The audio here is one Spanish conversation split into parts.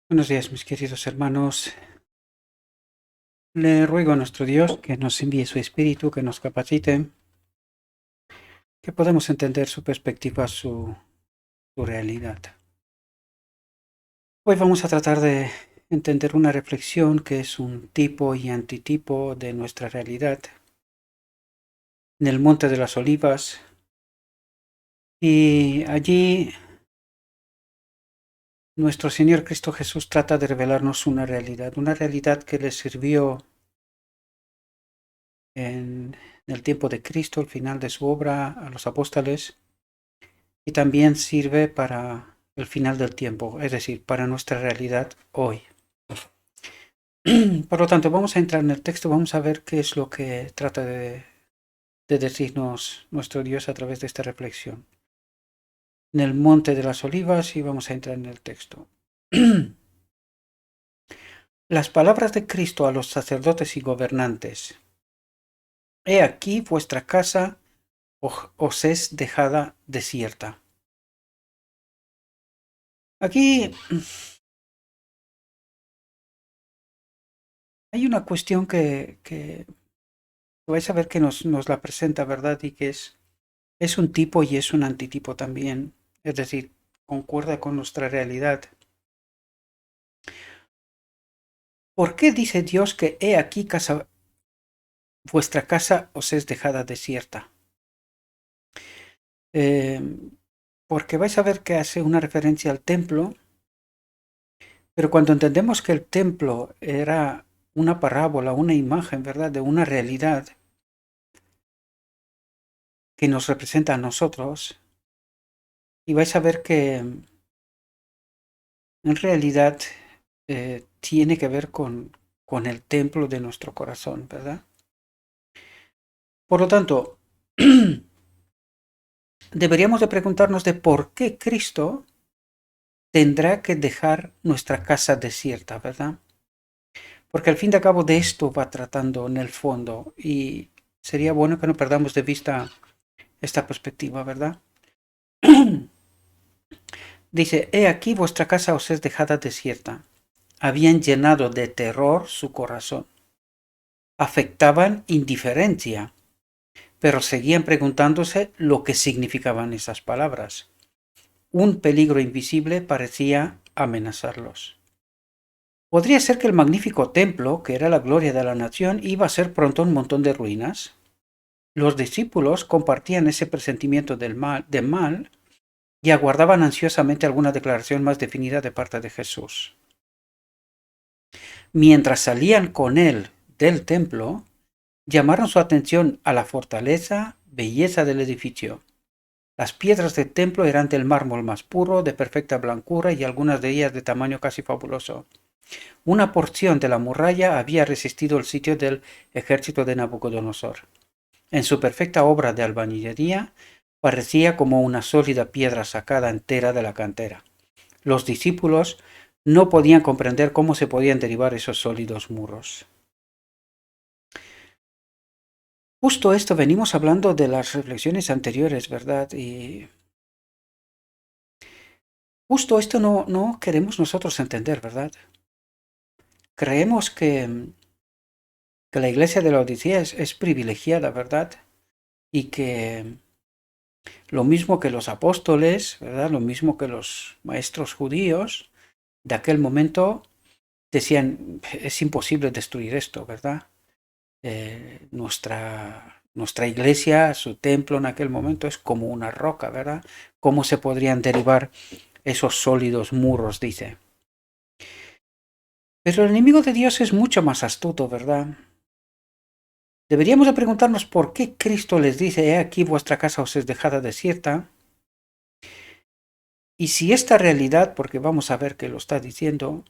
Buenos días, mis queridos hermanos. Le ruego a nuestro Dios que nos envíe su Espíritu, que nos capacite, que podamos entender su perspectiva, su realidad. Hoy vamos a tratar de entender una reflexión que es un tipo y antitipo de nuestra realidad en el Monte de las Olivas. Y allí nuestro Señor Cristo Jesús trata de revelarnos una realidad que le sirvió en el tiempo de Cristo, al final de su obra, a los apóstoles, y también sirve para el final del tiempo, es decir, para nuestra realidad hoy. Por lo tanto, vamos a entrar en el texto, vamos a ver qué es lo que trata de decirnos nuestro Dios a través de esta reflexión. En el Monte de las Olivas, y vamos a entrar en el texto. Las palabras de Cristo a los sacerdotes y gobernantes. He aquí vuestra casa os es dejada desierta. Aquí hay una cuestión que vais a ver que nos la presenta, ¿verdad? Y que es un tipo y es un antitipo también. Es decir, concuerda con nuestra realidad. ¿Por qué dice Dios que he aquí vuestra casa os es dejada desierta? Eh, Porque vais a ver que hace una referencia al templo, pero cuando entendemos que el templo era una parábola, una imagen, ¿verdad? De una realidad que nos representa a nosotros, y vais a ver que en realidad tiene que ver con el templo de nuestro corazón, ¿verdad? Por lo tanto, deberíamos de preguntarnos de por qué Cristo tendrá que dejar nuestra casa desierta, ¿verdad? Porque al fin y al cabo de esto va tratando en el fondo y sería bueno que no perdamos de vista esta perspectiva, ¿verdad? Dice, he aquí vuestra casa os es dejada desierta. Habían llenado de terror su corazón. Afectaban indiferencia, pero seguían preguntándose lo que significaban esas palabras. Un peligro invisible parecía amenazarlos. ¿Podría ser que el magnífico templo, que era la gloria de la nación, iba a ser pronto un montón de ruinas? Los discípulos compartían ese presentimiento del mal y aguardaban ansiosamente alguna declaración más definida de parte de Jesús. Mientras salían con él del templo, llamaron su atención a la fortaleza, belleza del edificio. Las piedras del templo eran del mármol más puro, de perfecta blancura y algunas de ellas de tamaño casi fabuloso. Una porción de la muralla había resistido el sitio del ejército de Nabucodonosor. En su perfecta obra de albañilería, parecía como una sólida piedra sacada entera de la cantera. Los discípulos no podían comprender cómo se podían derribar esos sólidos muros. Justo esto venimos hablando de las reflexiones anteriores, ¿verdad? Y justo esto no queremos nosotros entender, ¿verdad? Creemos que la iglesia de la Odisea es privilegiada, ¿verdad? Y que lo mismo que los apóstoles, ¿verdad? Lo mismo que los maestros judíos de aquel momento decían, es imposible destruir esto, ¿verdad? Nuestra iglesia, su templo en aquel momento es como una roca, ¿verdad? ¿Cómo se podrían derribar esos sólidos muros? Dice. Pero el enemigo de Dios es mucho más astuto, ¿verdad? Deberíamos de preguntarnos por qué Cristo les dice, he aquí vuestra casa os es dejada desierta. Y si esta realidad, porque vamos a ver que lo está diciendo,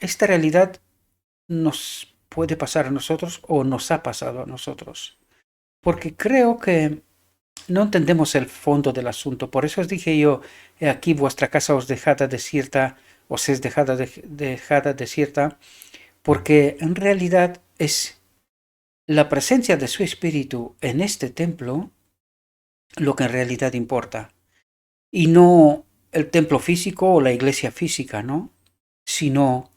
esta realidad nos puede pasar a nosotros o nos ha pasado a nosotros. Porque creo que no entendemos el fondo del asunto. Por eso os dije yo, he aquí vuestra casa os dejada desierta, os es dejada desierta, porque en realidad es la presencia de su espíritu en este templo lo que en realidad importa. Y no el templo físico o la iglesia física, ¿no? sino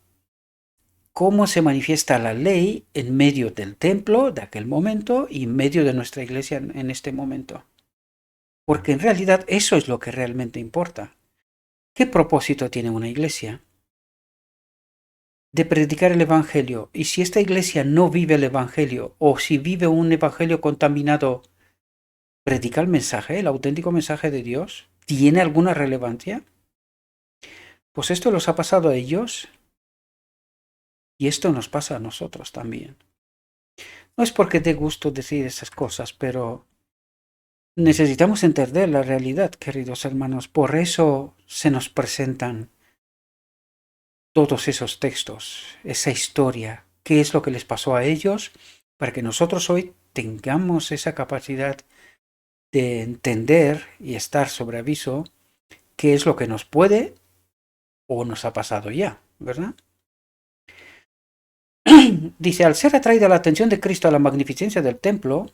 cómo se manifiesta la ley en medio del templo de aquel momento y en medio de nuestra iglesia en este momento. Porque en realidad eso es lo que realmente importa. ¿Qué propósito tiene una iglesia? De predicar el Evangelio. Y si esta iglesia no vive el Evangelio, o si vive un Evangelio contaminado, ¿predica el mensaje, el auténtico mensaje de Dios? ¿Tiene alguna relevancia? Pues esto los ha pasado a ellos y esto nos pasa a nosotros también. No es porque dé gusto decir esas cosas, pero necesitamos entender la realidad, queridos hermanos. Por eso se nos presentan todos esos textos, esa historia, qué es lo que les pasó a ellos, para que nosotros hoy tengamos esa capacidad de entender y estar sobre aviso qué es lo que nos puede o nos ha pasado ya, ¿verdad? Dice, al ser atraída la atención de Cristo a la magnificencia del templo,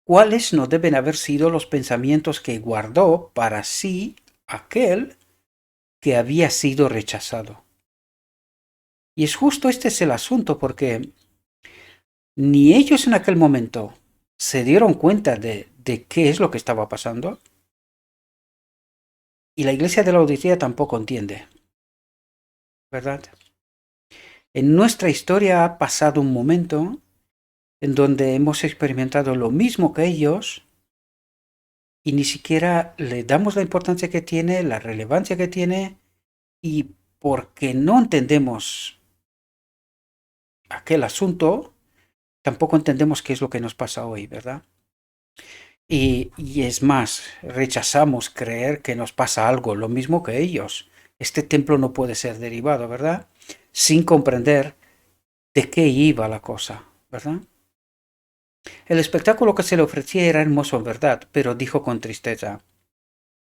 ¿cuáles no deben haber sido los pensamientos que guardó para sí aquel que había sido rechazado? Y es justo este es el asunto, porque ni ellos en aquel momento se dieron cuenta de qué es lo que estaba pasando, y la iglesia de la Odisea tampoco entiende, ¿verdad? En nuestra historia ha pasado un momento en donde hemos experimentado lo mismo que ellos y ni siquiera le damos la importancia que tiene, la relevancia que tiene, y porque no entendemos aquel asunto, tampoco entendemos qué es lo que nos pasa hoy, ¿verdad? Y es más, rechazamos creer que nos pasa algo, lo mismo que ellos. Este templo no puede ser derivado, ¿verdad? Sin comprender de qué iba la cosa, ¿verdad? El espectáculo que se le ofrecía era hermoso en verdad, pero dijo con tristeza,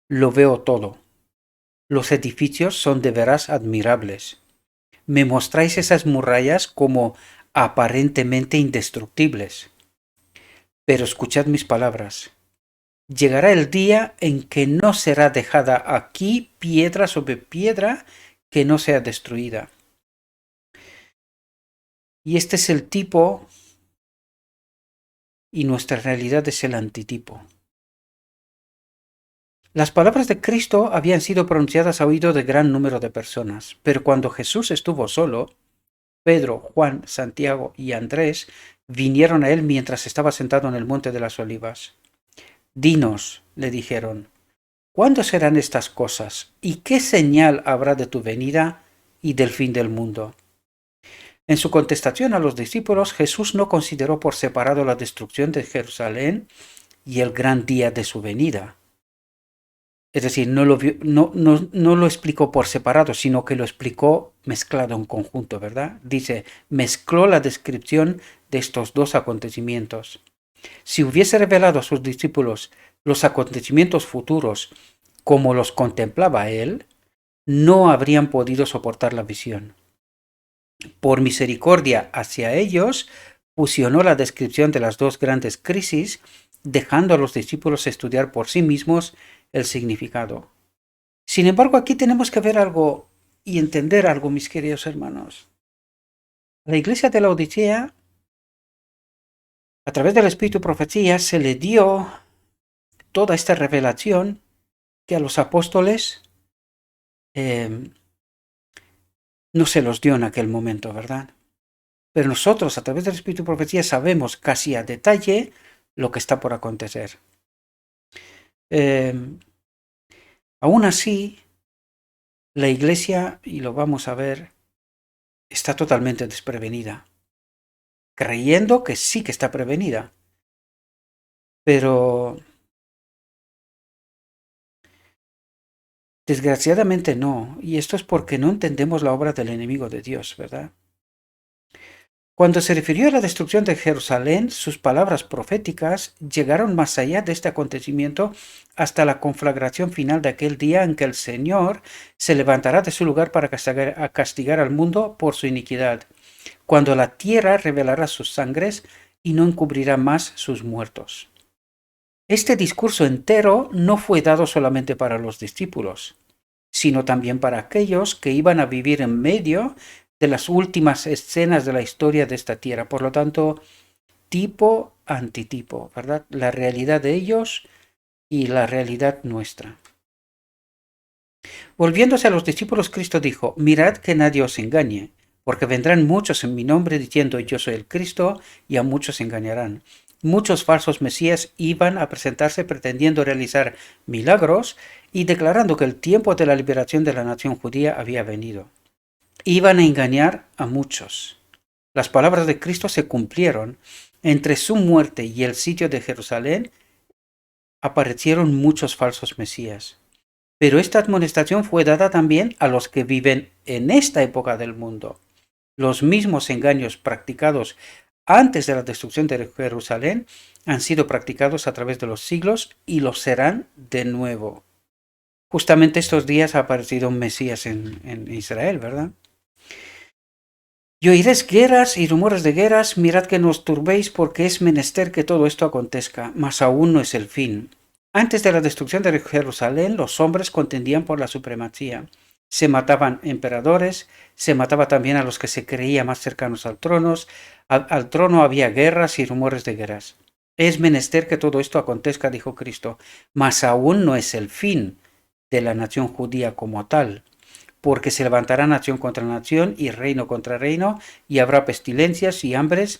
lo veo todo. Los edificios son de veras admirables. Me mostráis esas murallas como aparentemente indestructibles. Pero escuchad mis palabras. Llegará el día en que no será dejada aquí piedra sobre piedra que no sea destruida. Y este es el tipo y nuestra realidad es el antitipo. Las palabras de Cristo habían sido pronunciadas a oído de gran número de personas, pero cuando Jesús estuvo solo, Pedro, Juan, Santiago y Andrés vinieron a él mientras estaba sentado en el monte de las Olivas. Dinos, le dijeron, ¿cuándo serán estas cosas? ¿Y qué señal habrá de tu venida y del fin del mundo? En su contestación a los discípulos, Jesús no consideró por separado la destrucción de Jerusalén y el gran día de su venida. Es decir, no lo explicó por separado, sino que lo explicó mezclado en conjunto, ¿verdad? Dice, mezcló la descripción de estos dos acontecimientos. Si hubiese revelado a sus discípulos los acontecimientos futuros como los contemplaba él, no habrían podido soportar la visión. Por misericordia hacia ellos, fusionó la descripción de las dos grandes crisis, dejando a los discípulos estudiar por sí mismos el significado. Sin embargo, aquí tenemos que ver algo y entender algo, mis queridos hermanos. La iglesia de la Odisea, a través del Espíritu y Profecía, se le dio toda esta revelación que a los apóstoles no se los dio en aquel momento, ¿verdad? Pero nosotros, a través del Espíritu y Profecía, sabemos casi a detalle lo que está por acontecer. Aún así, la iglesia, y lo vamos a ver, está totalmente desprevenida, creyendo que sí que está prevenida. Pero desgraciadamente no, y esto es porque no entendemos la obra del enemigo de Dios, ¿verdad? Cuando se refirió a la destrucción de Jerusalén, sus palabras proféticas llegaron más allá de este acontecimiento hasta la conflagración final de aquel día en que el Señor se levantará de su lugar para castigar al mundo por su iniquidad, cuando la tierra revelará sus sangres y no encubrirá más sus muertos. Este discurso entero no fue dado solamente para los discípulos, sino también para aquellos que iban a vivir en medio de las últimas escenas de la historia de esta tierra. Por lo tanto, tipo antitipo, ¿verdad? La realidad de ellos y la realidad nuestra. Volviéndose a los discípulos, Cristo dijo: mirad que nadie os engañe, porque vendrán muchos en mi nombre diciendo yo soy el Cristo, y a muchos engañarán. Muchos falsos mesías iban a presentarse pretendiendo realizar milagros y declarando que el tiempo de la liberación de la nación judía había venido. Iban a engañar a muchos. Las palabras de Cristo se cumplieron. Entre su muerte y el sitio de Jerusalén aparecieron muchos falsos mesías. Pero esta amonestación fue dada también a los que viven en esta época del mundo. Los mismos engaños practicados antes de la destrucción de Jerusalén han sido practicados a través de los siglos y lo serán de nuevo. Justamente estos días ha aparecido un Mesías en Israel, ¿verdad? Y oiréis guerras y rumores de guerras, mirad que no os turbéis, porque es menester que todo esto acontezca, mas aún no es el fin. Antes de la destrucción de Jerusalén, los hombres contendían por la supremacía. Se mataban emperadores, se mataba también a los que se creía más cercanos al trono. Al trono había guerras y rumores de guerras. Es menester que todo esto acontezca, dijo Cristo, mas aún no es el fin de la nación judía como tal, porque se levantará nación contra nación y reino contra reino, y habrá pestilencias y hambres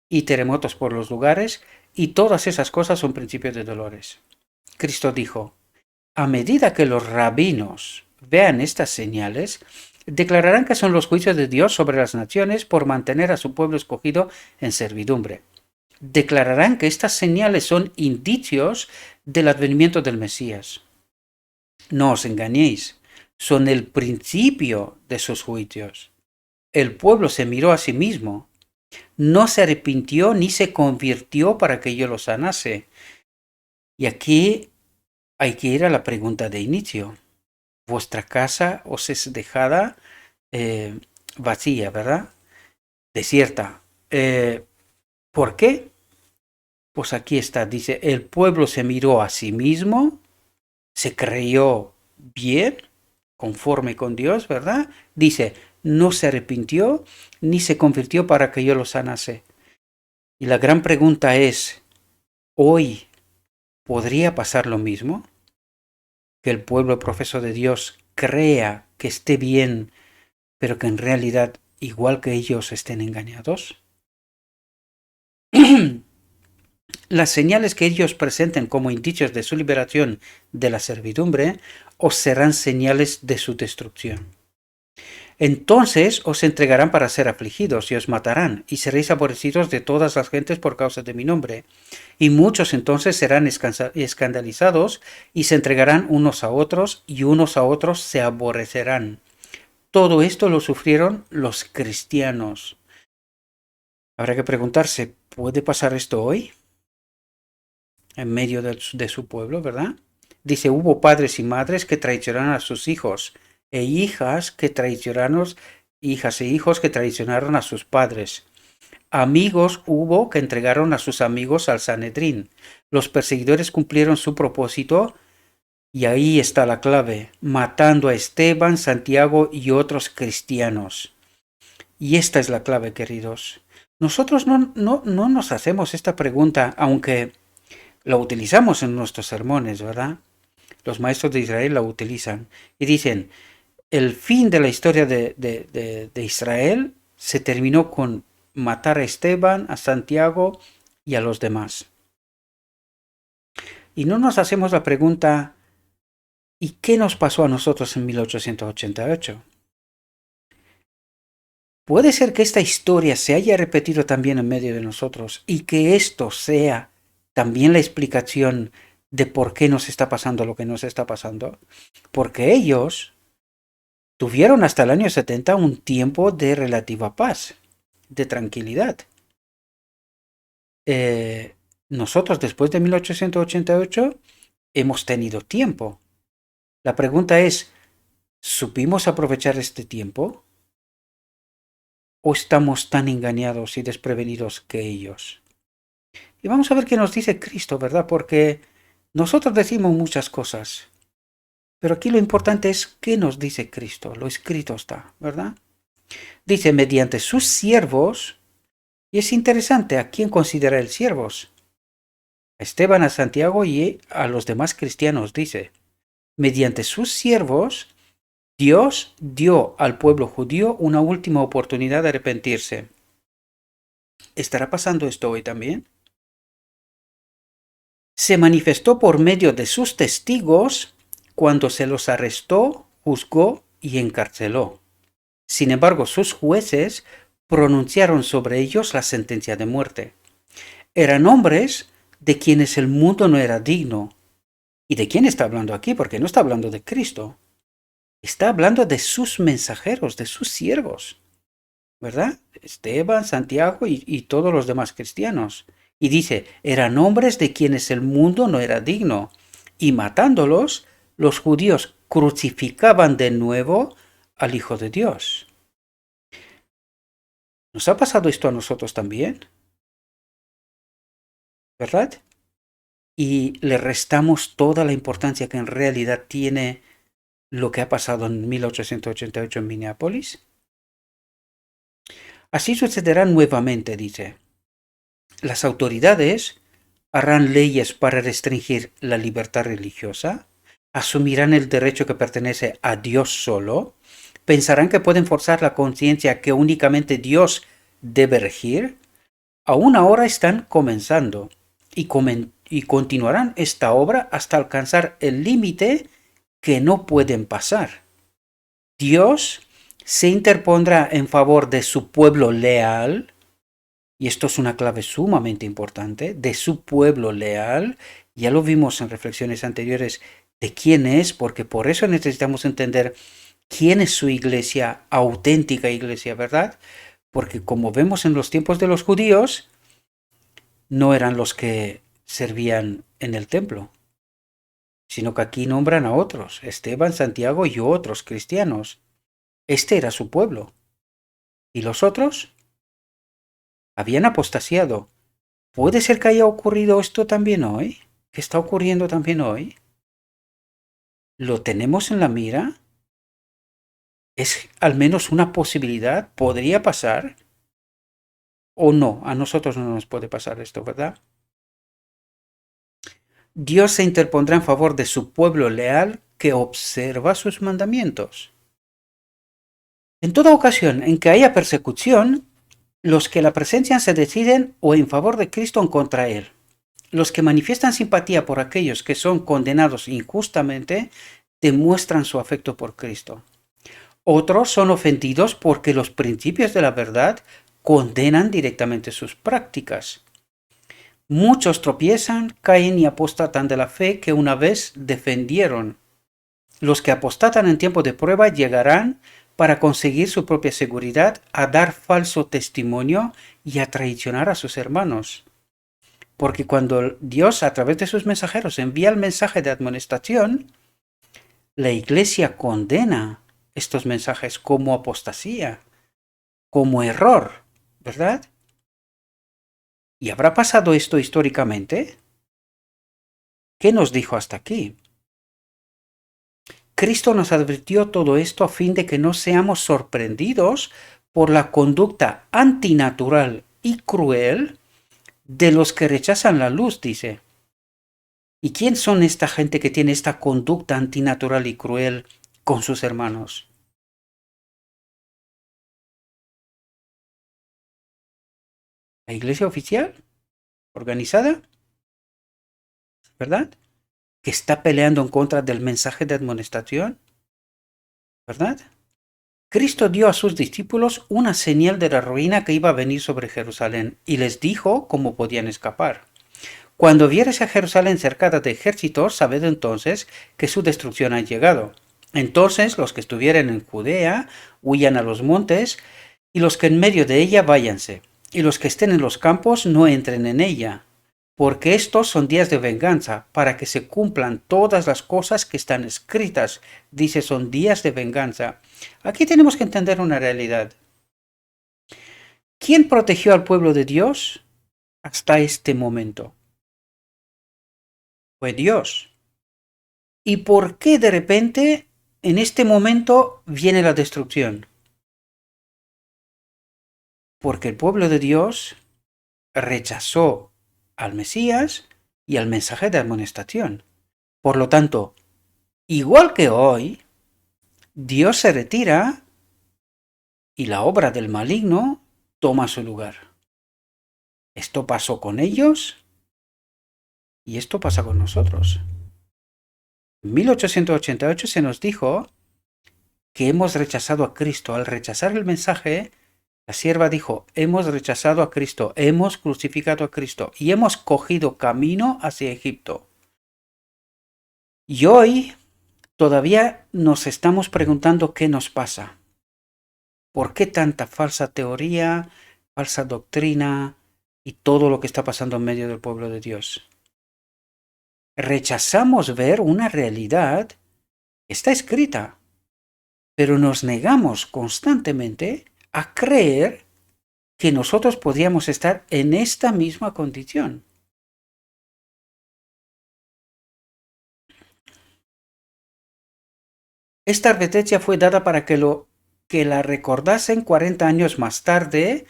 y terremotos por los lugares, y todas esas cosas son principios de dolores. Cristo dijo: a medida que los rabinos vean estas señales, declararán que son los juicios de Dios sobre las naciones por mantener a su pueblo escogido en servidumbre. Declararán que estas señales son indicios del advenimiento del Mesías. No os engañéis, son el principio de sus juicios. El pueblo se miró a sí mismo, no se arrepintió ni se convirtió para que yo lo sanase. Y aquí hay que ir a la pregunta de inicio. Vuestra casa os es dejada vacía, ¿verdad? Desierta. ¿Por qué? Pues aquí está, dice, el pueblo se miró a sí mismo, se creyó bien, conforme con Dios, ¿verdad? Dice, no se arrepintió ni se convirtió para que yo lo sanase. Y la gran pregunta es, ¿hoy podría pasar lo mismo? Que el pueblo profeso de Dios crea que esté bien, pero que en realidad, igual que ellos, estén engañados. Las señales que ellos presenten como indicios de su liberación de la servidumbre os serán señales de su destrucción. Entonces os entregarán para ser afligidos y os matarán, y seréis aborrecidos de todas las gentes por causa de mi nombre. Y muchos entonces serán escandalizados y se entregarán unos a otros, y unos a otros se aborrecerán. Todo esto lo sufrieron los cristianos. Habrá que preguntarse, ¿puede pasar esto hoy? En medio de su pueblo, ¿verdad? Dice, hubo padres y madres que traicionaron a sus hijos, e hijas e hijos que traicionaron a sus padres. Amigos hubo que entregaron a sus amigos al Sanedrín. Los perseguidores cumplieron su propósito, y ahí está la clave, matando a Esteban, Santiago y otros cristianos. Y esta es la clave, queridos. Nosotros no nos hacemos esta pregunta, aunque lo utilizamos en nuestros sermones, ¿verdad? Los maestros de Israel la utilizan y dicen, el fin de la historia de Israel se terminó con matar a Esteban, a Santiago y a los demás. Y no nos hacemos la pregunta, ¿y qué nos pasó a nosotros en 1888? Puede ser que esta historia se haya repetido también en medio de nosotros y que esto sea también la explicación de por qué nos está pasando lo que nos está pasando. Porque ellos tuvieron hasta el año 70 un tiempo de relativa paz, de tranquilidad. Nosotros después de 1888 hemos tenido tiempo. La pregunta es, ¿supimos aprovechar este tiempo? ¿O estamos tan engañados y desprevenidos que ellos? Y vamos a ver qué nos dice Cristo, ¿verdad? Porque nosotros decimos muchas cosas, Pero aquí lo importante es qué nos dice Cristo. Lo escrito está, ¿verdad? Dice, mediante sus siervos, y es interesante, ¿a quién considera el siervos? A Esteban, a Santiago y a los demás cristianos, dice. Mediante sus siervos, Dios dio al pueblo judío una última oportunidad de arrepentirse. ¿Estará pasando esto hoy también? Se manifestó por medio de sus testigos cuando se los arrestó, juzgó y encarceló. Sin embargo, sus jueces pronunciaron sobre ellos la sentencia de muerte. Eran hombres de quienes el mundo no era digno. ¿Y de quién está hablando aquí? Porque no está hablando de Cristo. Está hablando de sus mensajeros, de sus siervos, ¿verdad? Esteban, Santiago y todos los demás cristianos. Y dice, eran hombres de quienes el mundo no era digno. Y matándolos, los judíos crucificaban de nuevo al Hijo de Dios. ¿Nos ha pasado esto a nosotros también? ¿Verdad? Y le restamos toda la importancia que en realidad tiene lo que ha pasado en 1888 en Minneapolis. Así sucederá nuevamente, dice. Las autoridades harán leyes para restringir la libertad religiosa, asumirán el derecho que pertenece a Dios solo, pensarán que pueden forzar la conciencia que únicamente Dios debe regir. Aún ahora están comenzando y continuarán esta obra hasta alcanzar el límite que no pueden pasar. Dios se interpondrá en favor de su pueblo leal, y esto es una clave sumamente importante, de su pueblo leal. Ya lo vimos en reflexiones anteriores de quién es, porque por eso necesitamos entender quién es su iglesia, auténtica iglesia, ¿verdad? Porque como vemos en los tiempos de los judíos, no eran los que servían en el templo, sino que aquí nombran a otros, Esteban, Santiago y otros cristianos. Este era su pueblo. ¿Y los otros? Habían apostasiado. ¿Puede ser que haya ocurrido esto también hoy? ¿Que está ocurriendo también hoy? ¿Lo tenemos en la mira? ¿Es al menos una posibilidad? ¿Podría pasar? ¿O no? A nosotros no nos puede pasar esto, ¿verdad? Dios se interpondrá en favor de su pueblo leal que observa sus mandamientos. En toda ocasión en que haya persecución, los que la presencian se deciden o en favor de Cristo o en contra él. Los que manifiestan simpatía por aquellos que son condenados injustamente demuestran su afecto por Cristo. Otros son ofendidos porque los principios de la verdad condenan directamente sus prácticas. Muchos tropiezan, caen y apostatan de la fe que una vez defendieron. Los que apostatan en tiempo de prueba llegarán, para conseguir su propia seguridad, a dar falso testimonio y a traicionar a sus hermanos. Porque cuando Dios a través de sus mensajeros envía el mensaje de amonestación, la iglesia condena estos mensajes como apostasía, como error, ¿verdad? ¿Y habrá pasado esto históricamente? ¿Qué nos dijo hasta aquí? Cristo nos advirtió todo esto a fin de que no seamos sorprendidos por la conducta antinatural y cruel de los que rechazan la luz, dice. ¿Y quién son esta gente que tiene esta conducta antinatural y cruel con sus hermanos? ¿La iglesia oficial? ¿Organizada? ¿Verdad? Que está peleando en contra del mensaje de admonestación, ¿verdad? Cristo dio a sus discípulos una señal de la ruina que iba a venir sobre Jerusalén y les dijo cómo podían escapar. Cuando vieres a Jerusalén cercada de ejércitos, sabed entonces que su destrucción ha llegado. Entonces los que estuvieren en Judea huyan a los montes, y los que en medio de ella váyanse, y los que estén en los campos no entren en ella, porque estos son días de venganza, para que se cumplan todas las cosas que están escritas. Dice, son días de venganza. Aquí tenemos que entender una realidad. ¿Quién protegió al pueblo de Dios hasta este momento? Fue Dios. ¿Y por qué de repente, en este momento, viene la destrucción? Porque el pueblo de Dios rechazó al Mesías y al mensaje de amonestación. Por lo tanto, igual que hoy, Dios se retira y la obra del maligno toma su lugar. Esto pasó con ellos y esto pasa con nosotros. En 1888 se nos dijo que hemos rechazado a Cristo. Al rechazar el mensaje, la sierva dijo, hemos rechazado a Cristo, hemos crucificado a Cristo y hemos cogido camino hacia Egipto. Y hoy todavía nos estamos preguntando qué nos pasa. ¿Por qué tanta falsa teoría, falsa doctrina y todo lo que está pasando en medio del pueblo de Dios? Rechazamos ver una realidad que está escrita, pero nos negamos constantemente a creer que nosotros podríamos estar en esta misma condición. Esta advertencia fue dada para que la recordasen 40 años más tarde,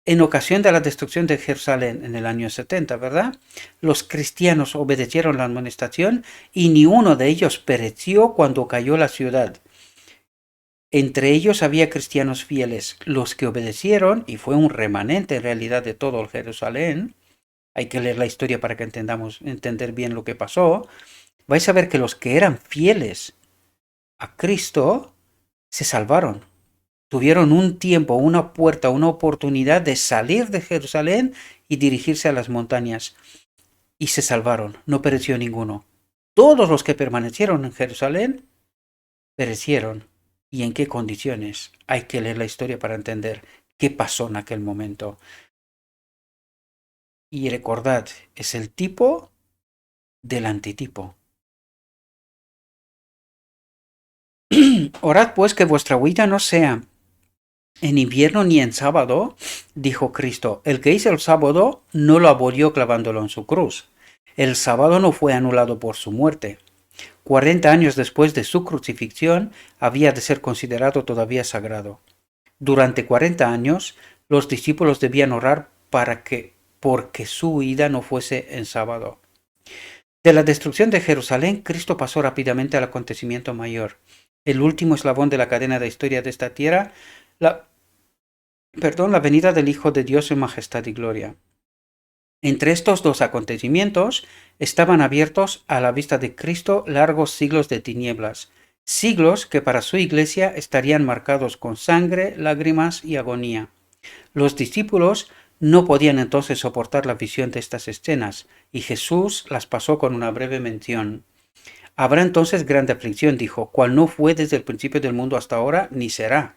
en ocasión de la destrucción de Jerusalén en el año 70, ¿verdad? Los cristianos obedecieron la amonestación y ni uno de ellos pereció cuando cayó la ciudad. Entre ellos había cristianos fieles, los que obedecieron, y fue un remanente en realidad de todo el Jerusalén. Hay que leer la historia para que entender bien lo que pasó. Vais a ver que los que eran fieles a Cristo se salvaron. Tuvieron un tiempo, una puerta, una oportunidad de salir de Jerusalén y dirigirse a las montañas. Y se salvaron, no pereció ninguno. Todos los que permanecieron en Jerusalén perecieron. ¿Y en qué condiciones? Hay que leer la historia para entender qué pasó en aquel momento. Y recordad, es el tipo del antitipo. Orad pues que vuestra huida no sea en invierno ni en sábado, dijo Cristo. El que hizo el sábado no lo abolió clavándolo en su cruz. El sábado no fue anulado por su muerte. 40 años después de su crucifixión había de ser considerado todavía sagrado. Durante 40 años los discípulos debían orar porque su huida no fuese en sábado. De la destrucción de Jerusalén, Cristo pasó rápidamente al acontecimiento mayor. El último eslabón de la cadena de historia de esta tierra, la venida del Hijo de Dios en majestad y gloria. Entre estos dos acontecimientos estaban abiertos a la vista de Cristo largos siglos de tinieblas, siglos que para su iglesia estarían marcados con sangre, lágrimas y agonía. Los discípulos no podían entonces soportar la visión de estas escenas, y Jesús las pasó con una breve mención. Habrá entonces grande aflicción, dijo, cual no fue desde el principio del mundo hasta ahora, ni será.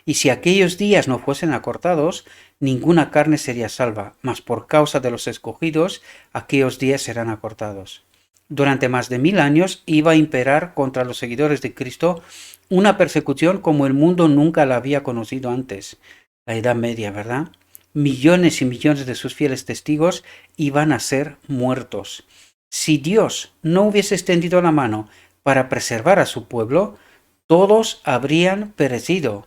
Y si aquellos días no fuesen acortados, ninguna carne sería salva, mas por causa de los escogidos, aquellos días serán acortados. Durante más de 1000 años iba a imperar contra los seguidores de Cristo una persecución como el mundo nunca la había conocido antes. La Edad Media, ¿verdad? Millones y millones de sus fieles testigos iban a ser muertos. Si Dios no hubiese extendido la mano para preservar a su pueblo, todos habrían perecido.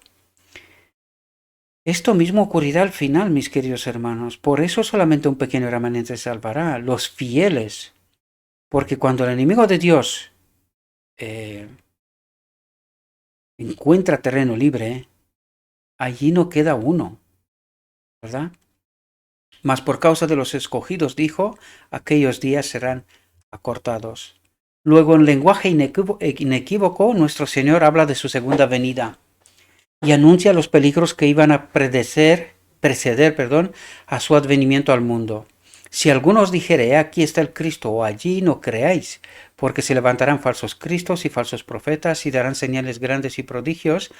Esto mismo ocurrirá al final, mis queridos hermanos. Por eso solamente un pequeño remanente se salvará, los fieles. Porque cuando el enemigo de Dios encuentra terreno libre, allí no queda uno, ¿verdad? Mas por causa de los escogidos, dijo, aquellos días serán acortados. Luego, en lenguaje inequívoco, nuestro Señor habla de su segunda venida y anuncia los peligros que iban a preceder a su advenimiento al mundo. Si alguno os dijere, aquí está el Cristo, o allí, no creáis, porque se levantarán falsos cristos y falsos profetas y darán señales grandes y prodigios,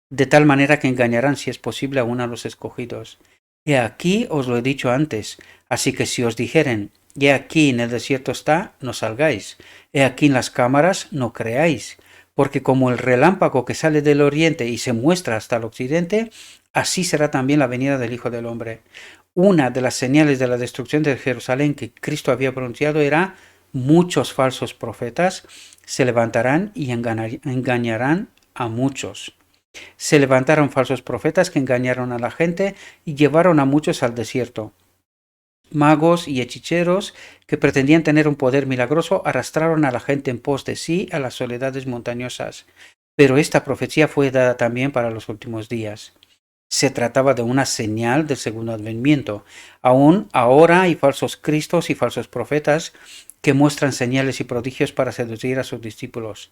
de tal manera que engañarán, si es posible, aún a los escogidos. He aquí os lo he dicho antes, así que si os dijeren, he aquí en el desierto está, no salgáis, he aquí en las cámaras, no creáis, porque como el relámpago que sale del oriente y se muestra hasta el occidente, así será también la venida del Hijo del Hombre. Una de las señales de la destrucción de Jerusalén que Cristo había pronunciado era muchos falsos profetas se levantarán y engañarán a muchos. Se levantaron falsos profetas que engañaron a la gente y llevaron a muchos al desierto. Magos y hechiceros que pretendían tener un poder milagroso arrastraron a la gente en pos de sí a las soledades montañosas. Pero esta profecía fue dada también para los últimos días. Se trataba de una señal del segundo advenimiento. Aún ahora hay falsos cristos y falsos profetas que muestran señales y prodigios para seducir a sus discípulos.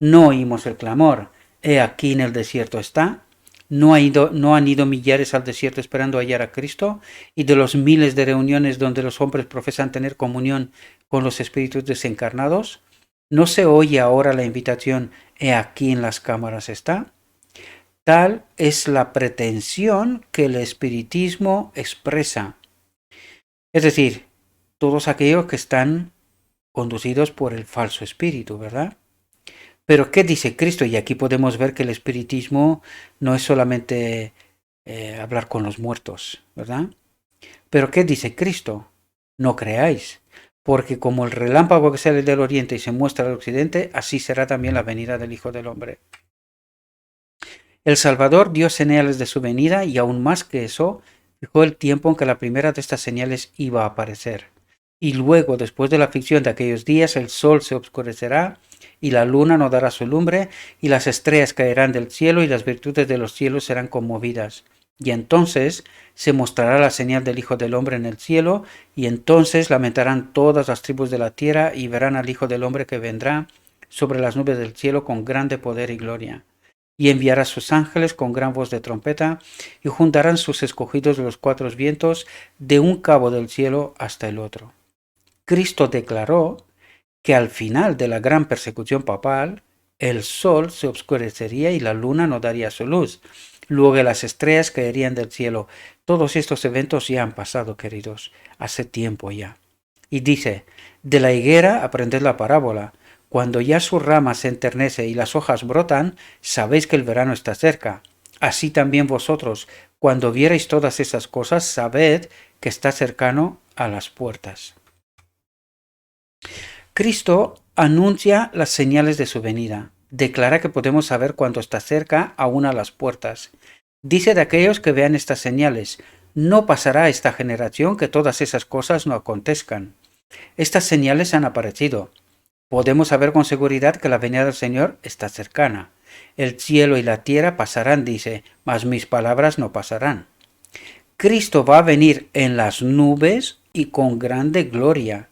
No oímos el clamor. He aquí en el desierto está. No han ido millares al desierto esperando hallar a Cristo, y de los miles de reuniones donde los hombres profesan tener comunión con los espíritus desencarnados, ¿no se oye ahora la invitación, he aquí en las cámaras está? Tal es la pretensión que el espiritismo expresa. Es decir, todos aquellos que están conducidos por el falso espíritu, ¿verdad? Pero ¿qué dice Cristo? Y aquí podemos ver que el espiritismo no es solamente hablar con los muertos, ¿verdad? Pero ¿qué dice Cristo? No creáis, porque como el relámpago que sale del oriente y se muestra al occidente, así será también la venida del Hijo del Hombre. El Salvador dio señales de su venida y aún más que eso, fijó el tiempo en que la primera de estas señales iba a aparecer. Y luego, después de la aflicción de aquellos días, el sol se oscurecerá y la luna no dará su lumbre, y las estrellas caerán del cielo y las virtudes de los cielos serán conmovidas. Y entonces se mostrará la señal del Hijo del Hombre en el cielo, y entonces lamentarán todas las tribus de la tierra y verán al Hijo del Hombre que vendrá sobre las nubes del cielo con grande poder y gloria. Y enviará sus ángeles con gran voz de trompeta, y juntarán sus escogidos de los cuatro vientos de un cabo del cielo hasta el otro. Cristo declaró que al final de la gran persecución papal, el sol se oscurecería y la luna no daría su luz. Luego las estrellas caerían del cielo. Todos estos eventos ya han pasado, queridos, hace tiempo ya. Y dice, de la higuera aprended la parábola. Cuando ya su rama se enternece y las hojas brotan, sabéis que el verano está cerca. Así también vosotros, cuando viereis todas esas cosas, sabed que está cercano a las puertas. Cristo anuncia las señales de su venida. Declara que podemos saber cuándo está cerca, aún a las puertas. Dice de aquellos que vean estas señales, no pasará a esta generación que todas esas cosas no acontezcan. Estas señales han aparecido. Podemos saber con seguridad que la venida del Señor está cercana. El cielo y la tierra pasarán, dice, mas mis palabras no pasarán. Cristo va a venir en las nubes y con grande gloria.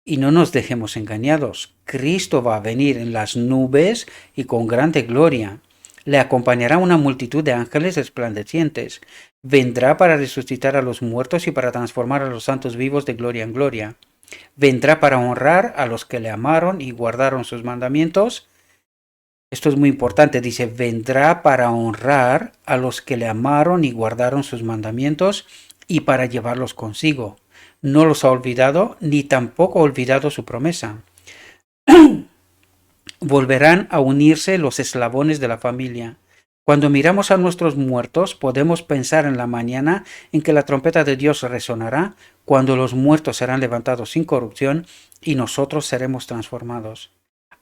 Y no nos dejemos engañados. Cristo va a venir en las nubes y con grande gloria. Le acompañará una multitud de ángeles resplandecientes. Vendrá para resucitar a los muertos y para transformar a los santos vivos de gloria en gloria. Vendrá para honrar a los que le amaron y guardaron sus mandamientos. Esto es muy importante, dice, vendrá para honrar a los que le amaron y guardaron sus mandamientos y para llevarlos consigo. No los ha olvidado, ni tampoco ha olvidado su promesa. Volverán a unirse los eslabones de la familia. Cuando miramos a nuestros muertos, podemos pensar en la mañana en que la trompeta de Dios resonará, cuando los muertos serán levantados sin corrupción y nosotros seremos transformados.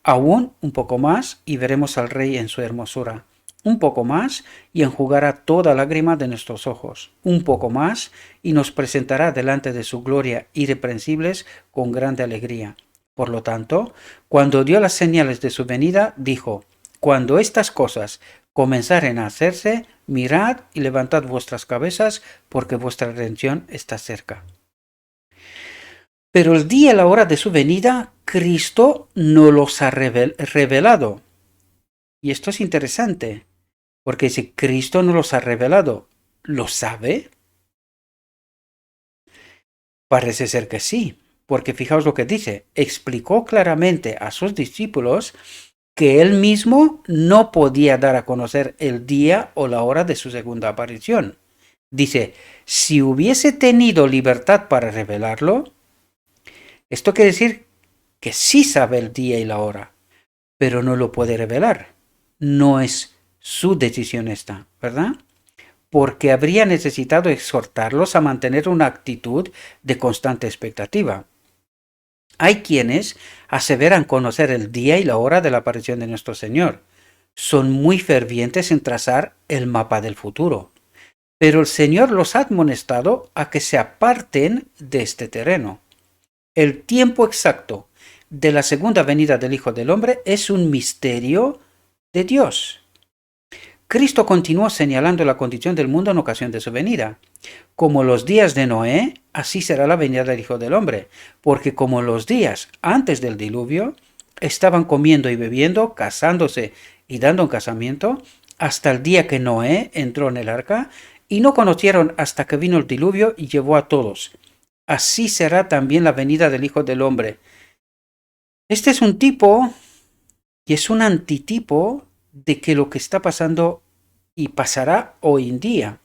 Aún un poco más y veremos al Rey en su hermosura. Un poco más y enjugará toda lágrima de nuestros ojos. Un poco más y nos presentará delante de su gloria irreprensibles con grande alegría. Por lo tanto, cuando dio las señales de su venida, dijo, cuando estas cosas comenzaren a hacerse, mirad y levantad vuestras cabezas, porque vuestra redención está cerca. Pero el día y la hora de su venida, Cristo no los ha revelado. Y esto es interesante, porque si Cristo no los ha revelado, ¿lo sabe? Parece ser que sí, porque fijaos lo que dice, explicó claramente a sus discípulos que él mismo no podía dar a conocer el día o la hora de su segunda aparición. Dice, si hubiese tenido libertad para revelarlo, esto quiere decir que sí sabe el día y la hora, pero no lo puede revelar. No es su decisión esta, ¿verdad? Porque habría necesitado exhortarlos a mantener una actitud de constante expectativa. Hay quienes aseveran conocer el día y la hora de la aparición de nuestro Señor. Son muy fervientes en trazar el mapa del futuro. Pero el Señor los ha admonestado a que se aparten de este terreno. El tiempo exacto de la segunda venida del Hijo del Hombre es un misterio de Dios. Cristo continuó señalando la condición del mundo en ocasión de su venida. Como los días de Noé, así será la venida del Hijo del Hombre, porque como los días antes del diluvio, estaban comiendo y bebiendo, casándose y dando un casamiento, hasta el día que Noé entró en el arca, y no conocieron hasta que vino el diluvio y llevó a todos. Así será también la venida del Hijo del Hombre. Este es un tipo y es un antitipo de que lo que está pasando y pasará hoy en día.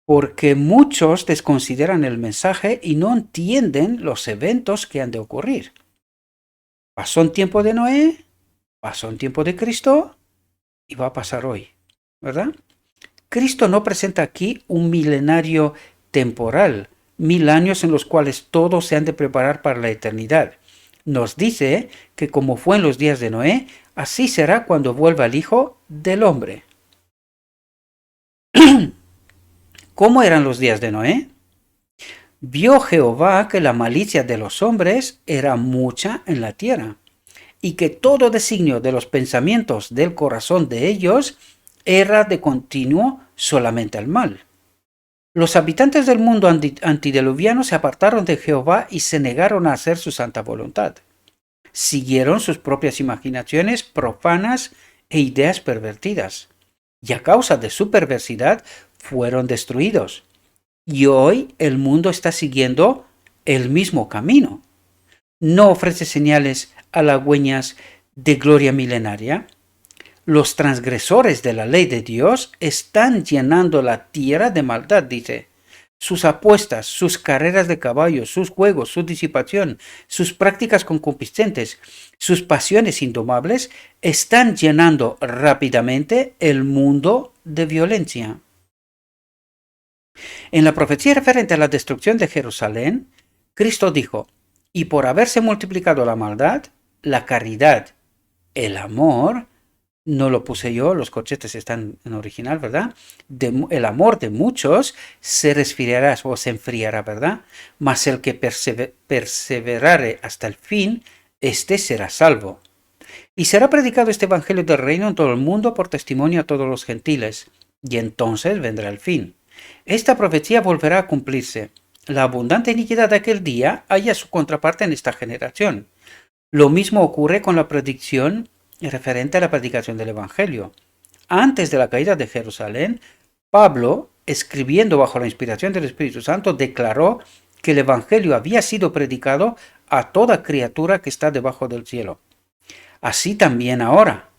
Porque muchos desconsideran el mensaje y no entienden los eventos que han de ocurrir. Pasó en tiempo de Noé, pasó en tiempo de Cristo y va a pasar hoy, ¿verdad? Cristo no presenta aquí un milenario temporal, 1000 años en los cuales todos se han de preparar para la eternidad. Nos dice que como fue en los días de Noé, así será cuando vuelva el Hijo del Hombre. ¿Cómo eran los días de Noé? Vio Jehová que la malicia de los hombres era mucha en la tierra, y que todo designio de los pensamientos del corazón de ellos era de continuo solamente al mal. Los habitantes del mundo antidiluviano se apartaron de Jehová y se negaron a hacer su santa voluntad. Siguieron sus propias imaginaciones profanas e ideas pervertidas, y a causa de su perversidad fueron destruidos. Y hoy el mundo está siguiendo el mismo camino. No ofrece señales halagüeñas de gloria milenaria. Los transgresores de la ley de Dios están llenando la tierra de maldad, dice. Sus apuestas, sus carreras de caballos, sus juegos, su disipación, sus prácticas concupiscentes, sus pasiones indomables están llenando rápidamente el mundo de violencia. En la profecía referente a la destrucción de Jerusalén, Cristo dijo, y por haberse multiplicado la maldad, la caridad, el amor, no lo puse yo, los corchetes están en original, ¿verdad? El amor de muchos se resfriará o se enfriará, ¿verdad? Mas el que perseverare hasta el fin, este será salvo. Y será predicado este evangelio del reino en todo el mundo por testimonio a todos los gentiles, y entonces vendrá el fin. Esta profecía volverá a cumplirse. La abundante iniquidad de aquel día halla su contraparte en esta generación. Lo mismo ocurre con la predicción referente a la predicación del Evangelio. Antes de la caída de Jerusalén, Pablo, escribiendo bajo la inspiración del Espíritu Santo, declaró que el Evangelio había sido predicado a toda criatura que está debajo del cielo. Así también ahora.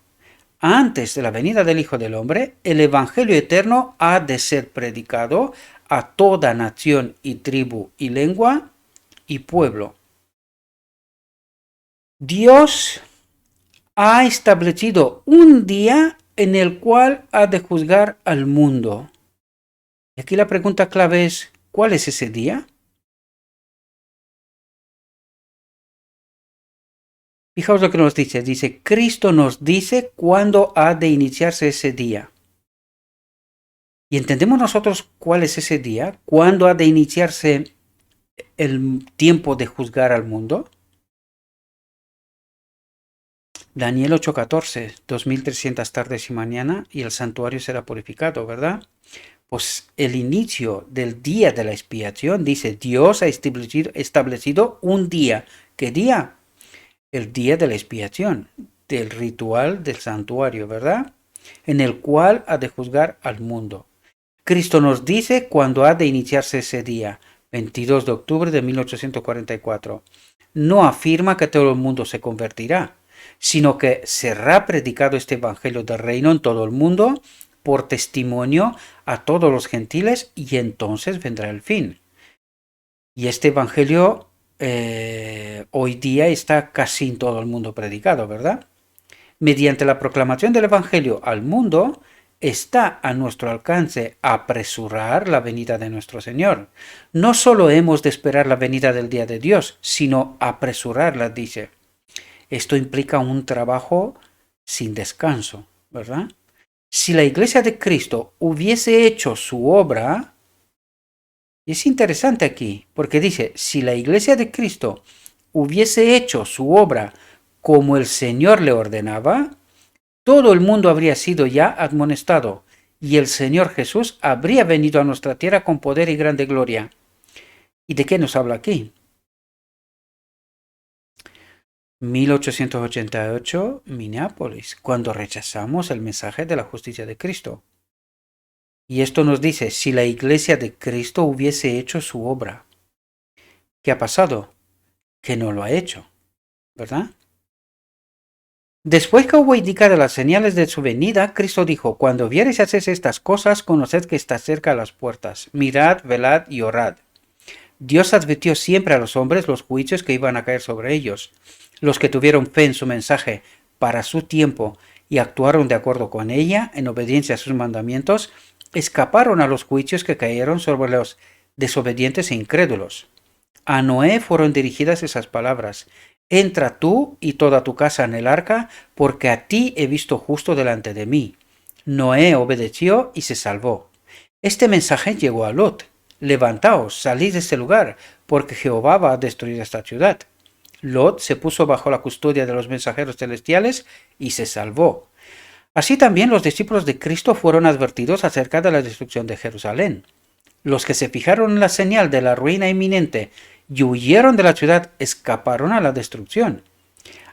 Antes de la venida del Hijo del Hombre, el Evangelio eterno ha de ser predicado a toda nación y tribu y lengua y pueblo. Dios ha establecido un día en el cual ha de juzgar al mundo. Y aquí la pregunta clave es, ¿cuál es ese día? Fijaos lo que nos dice. Dice, Cristo nos dice cuándo ha de iniciarse ese día. ¿Y entendemos nosotros cuál es ese día? ¿Cuándo ha de iniciarse el tiempo de juzgar al mundo? Daniel 8:14, 2300 tardes y mañana y el santuario será purificado, ¿verdad? Pues el inicio del día de la expiación dice, Dios ha establecido un día. ¿Qué día? El día de la expiación, del ritual del santuario, ¿verdad? En el cual ha de juzgar al mundo. Cristo nos dice cuándo ha de iniciarse ese día, 22 de octubre de 1844. No afirma que todo el mundo se convertirá, sino que será predicado este evangelio del reino en todo el mundo por testimonio a todos los gentiles y entonces vendrá el fin. Y este evangelio hoy día está casi en todo el mundo predicado, ¿verdad? Mediante la proclamación del evangelio al mundo, está a nuestro alcance apresurar la venida de nuestro Señor. No solo hemos de esperar la venida del día de Dios, sino apresurarla, dice. Esto implica un trabajo sin descanso, ¿verdad? Si la Iglesia de Cristo hubiese hecho su obra, y es interesante aquí, porque dice, si la Iglesia de Cristo hubiese hecho su obra como el Señor le ordenaba, todo el mundo habría sido ya admonestado, y el Señor Jesús habría venido a nuestra tierra con poder y grande gloria. ¿Y de qué nos habla aquí? 1888, Minneapolis, cuando rechazamos el mensaje de la justicia de Cristo. Y esto nos dice, si la Iglesia de Cristo hubiese hecho su obra, ¿qué ha pasado? Que no lo ha hecho, ¿verdad? Después que hubo indicado las señales de su venida, Cristo dijo, cuando viereis hacer estas cosas, conoced que está cerca a las puertas. Mirad, velad y orad. Dios advirtió siempre a los hombres los juicios que iban a caer sobre ellos. Los que tuvieron fe en su mensaje para su tiempo y actuaron de acuerdo con ella, en obediencia a sus mandamientos, escaparon a los juicios que cayeron sobre los desobedientes e incrédulos. A Noé fueron dirigidas esas palabras. Entra tú y toda tu casa en el arca, porque a ti he visto justo delante de mí. Noé obedeció y se salvó. Este mensaje llegó a Lot. Levantaos, salid de este lugar, porque Jehová va a destruir esta ciudad. Lot se puso bajo la custodia de los mensajeros celestiales y se salvó. Así también los discípulos de Cristo fueron advertidos acerca de la destrucción de Jerusalén. Los que se fijaron en la señal de la ruina inminente y huyeron de la ciudad escaparon a la destrucción.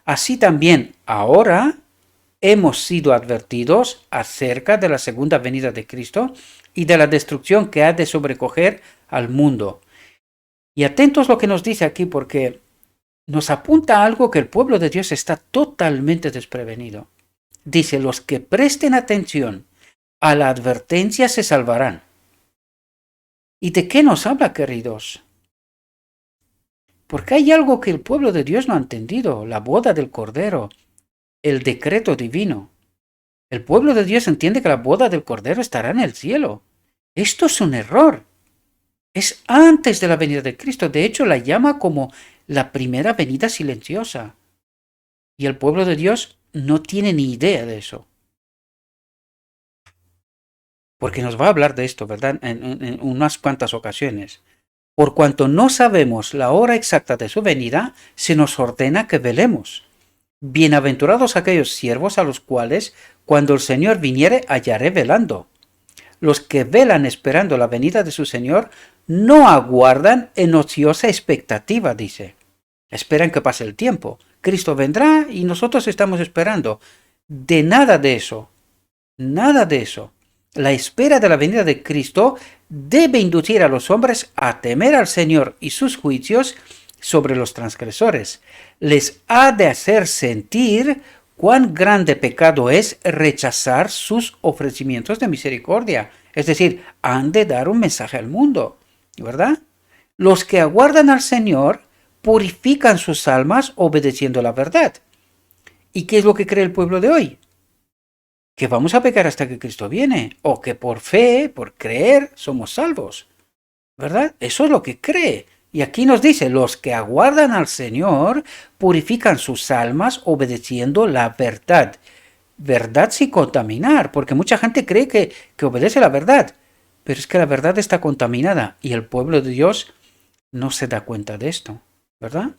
Así también ahora hemos sido advertidos acerca de la segunda venida de Cristo y de la destrucción que ha de sobrecoger al mundo. Y atentos lo que nos dice aquí, porque nos apunta a algo que el pueblo de Dios está totalmente desprevenido. Dice, los que presten atención a la advertencia se salvarán. ¿Y de qué nos habla, queridos? Porque hay algo que el pueblo de Dios no ha entendido, la boda del Cordero, el decreto divino. El pueblo de Dios entiende que la boda del Cordero estará en el cielo. Esto es un error. Es antes de la venida de Cristo. De hecho, la llama como la primera venida silenciosa. Y el pueblo de Dios no tiene ni idea de eso. Porque nos va a hablar de esto, ¿verdad? En unas cuantas ocasiones. Por cuanto no sabemos la hora exacta de su venida, se nos ordena que velemos. Bienaventurados aquellos siervos a los cuales, cuando el Señor viniere, hallaré velando. Los que velan esperando la venida de su Señor no aguardan en ociosa expectativa, dice. Esperan que pase el tiempo. Cristo vendrá y nosotros estamos esperando. De nada de eso. Nada de eso. La espera de la venida de Cristo debe inducir a los hombres a temer al Señor y sus juicios sobre los transgresores. Les ha de hacer sentir cuán grande pecado es rechazar sus ofrecimientos de misericordia. Es decir, han de dar un mensaje al mundo, ¿verdad? Los que aguardan al Señor purifican sus almas obedeciendo la verdad. ¿Y qué es lo que cree el pueblo de hoy? Que vamos a pecar hasta que Cristo viene, o que por fe, por creer, somos salvos, ¿verdad? Eso es lo que cree. Y aquí nos dice, los que aguardan al Señor purifican sus almas obedeciendo la verdad. Verdad sin contaminar, porque mucha gente cree que obedece la verdad, pero es que la verdad está contaminada y el pueblo de Dios no se da cuenta de esto, ¿verdad?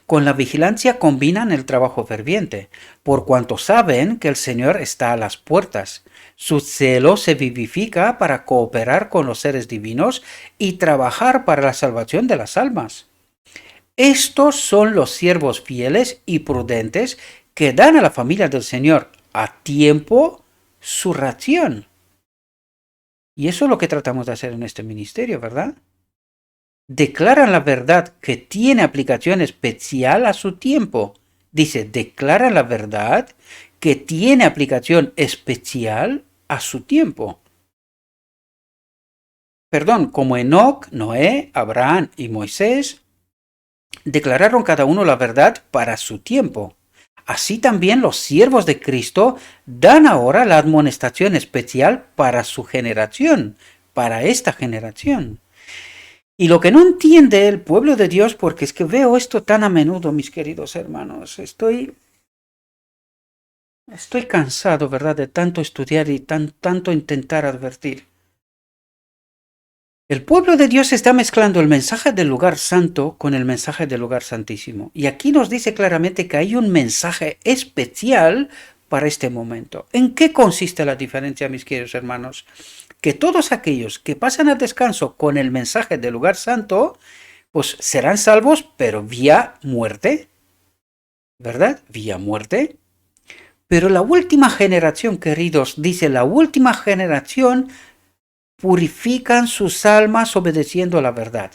Con la vigilancia combinan el trabajo ferviente, por cuanto saben que el Señor está a las puertas. Su celo se vivifica para cooperar con los seres divinos y trabajar para la salvación de las almas. Estos son los siervos fieles y prudentes que dan a la familia del Señor a tiempo su ración. Y eso es lo que tratamos de hacer en este ministerio, ¿verdad? Declaran la verdad que tiene aplicación especial a su tiempo. Dice, declara la verdad que tiene aplicación especial a su tiempo. Perdón, como Enoc, Noé, Abraham y Moisés declararon cada uno la verdad para su tiempo. así también los siervos de Cristo dan ahora la amonestación especial para su generación, para esta generación. Y lo que no entiende el pueblo de Dios, porque es que veo esto tan a menudo, mis queridos hermanos, estoy cansado, ¿verdad?, de tanto estudiar y tanto intentar advertir. El pueblo de Dios está mezclando el mensaje del lugar santo con el mensaje del lugar santísimo. Y aquí nos dice claramente que hay un mensaje especial para este momento. ¿En qué consiste la diferencia, mis queridos hermanos? Que todos aquellos que pasan al descanso con el mensaje del lugar santo, pues serán salvos, pero vía muerte, ¿verdad? Vía muerte. Pero la última generación, queridos, dice la última generación, purifican sus almas obedeciendo a la verdad.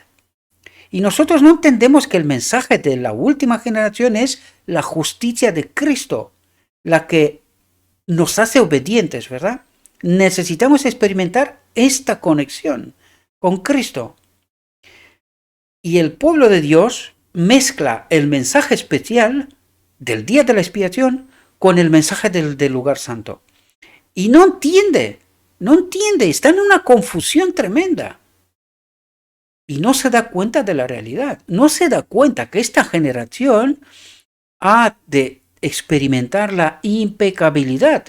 Y nosotros no entendemos que el mensaje de la última generación es la justicia de Cristo, la que nos hace obedientes, ¿verdad? Necesitamos experimentar esta conexión con Cristo. Y el pueblo de Dios mezcla el mensaje especial del día de la expiación con el mensaje del lugar santo. Y no entiende, está en una confusión tremenda. Y no se da cuenta de la realidad, no se da cuenta que esta generación ha de experimentar la impecabilidad.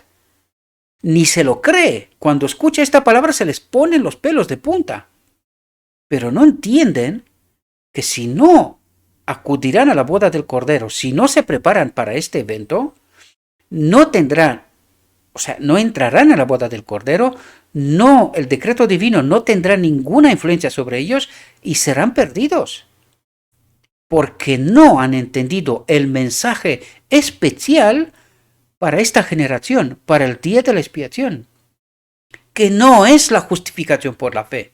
Ni se lo cree. Cuando escucha esta palabra se les ponen los pelos de punta. Pero no entienden que si no acudirán a la boda del Cordero, si no se preparan para este evento, no tendrán, o sea, no entrarán a la boda del Cordero, no, el decreto divino no tendrá ninguna influencia sobre ellos y serán perdidos. Porque no han entendido el mensaje especial para esta generación, para el día de la expiación, que no es la justificación por la fe,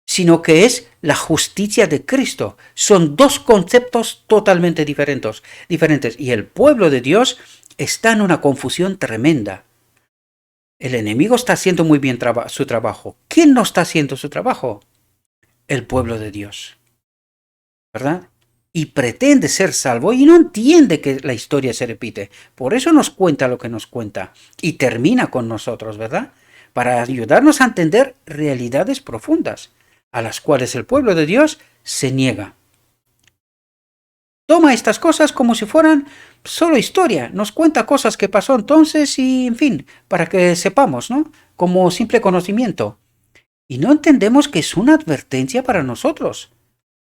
sino que es la justicia de Cristo. Son dos conceptos totalmente diferentes. Y el pueblo de Dios está en una confusión tremenda. El enemigo está haciendo muy bien su trabajo. ¿Quién no está haciendo su trabajo? El pueblo de Dios, ¿verdad? Y pretende ser salvo y no entiende que la historia se repite. Por eso nos cuenta lo que nos cuenta y termina con nosotros, ¿verdad? Para ayudarnos a entender realidades profundas a las cuales el pueblo de Dios se niega. Toma estas cosas como si fueran solo historia, nos cuenta cosas que pasó entonces y, en fin, para que sepamos, ¿no? Como simple conocimiento. Y no entendemos que es una advertencia para nosotros.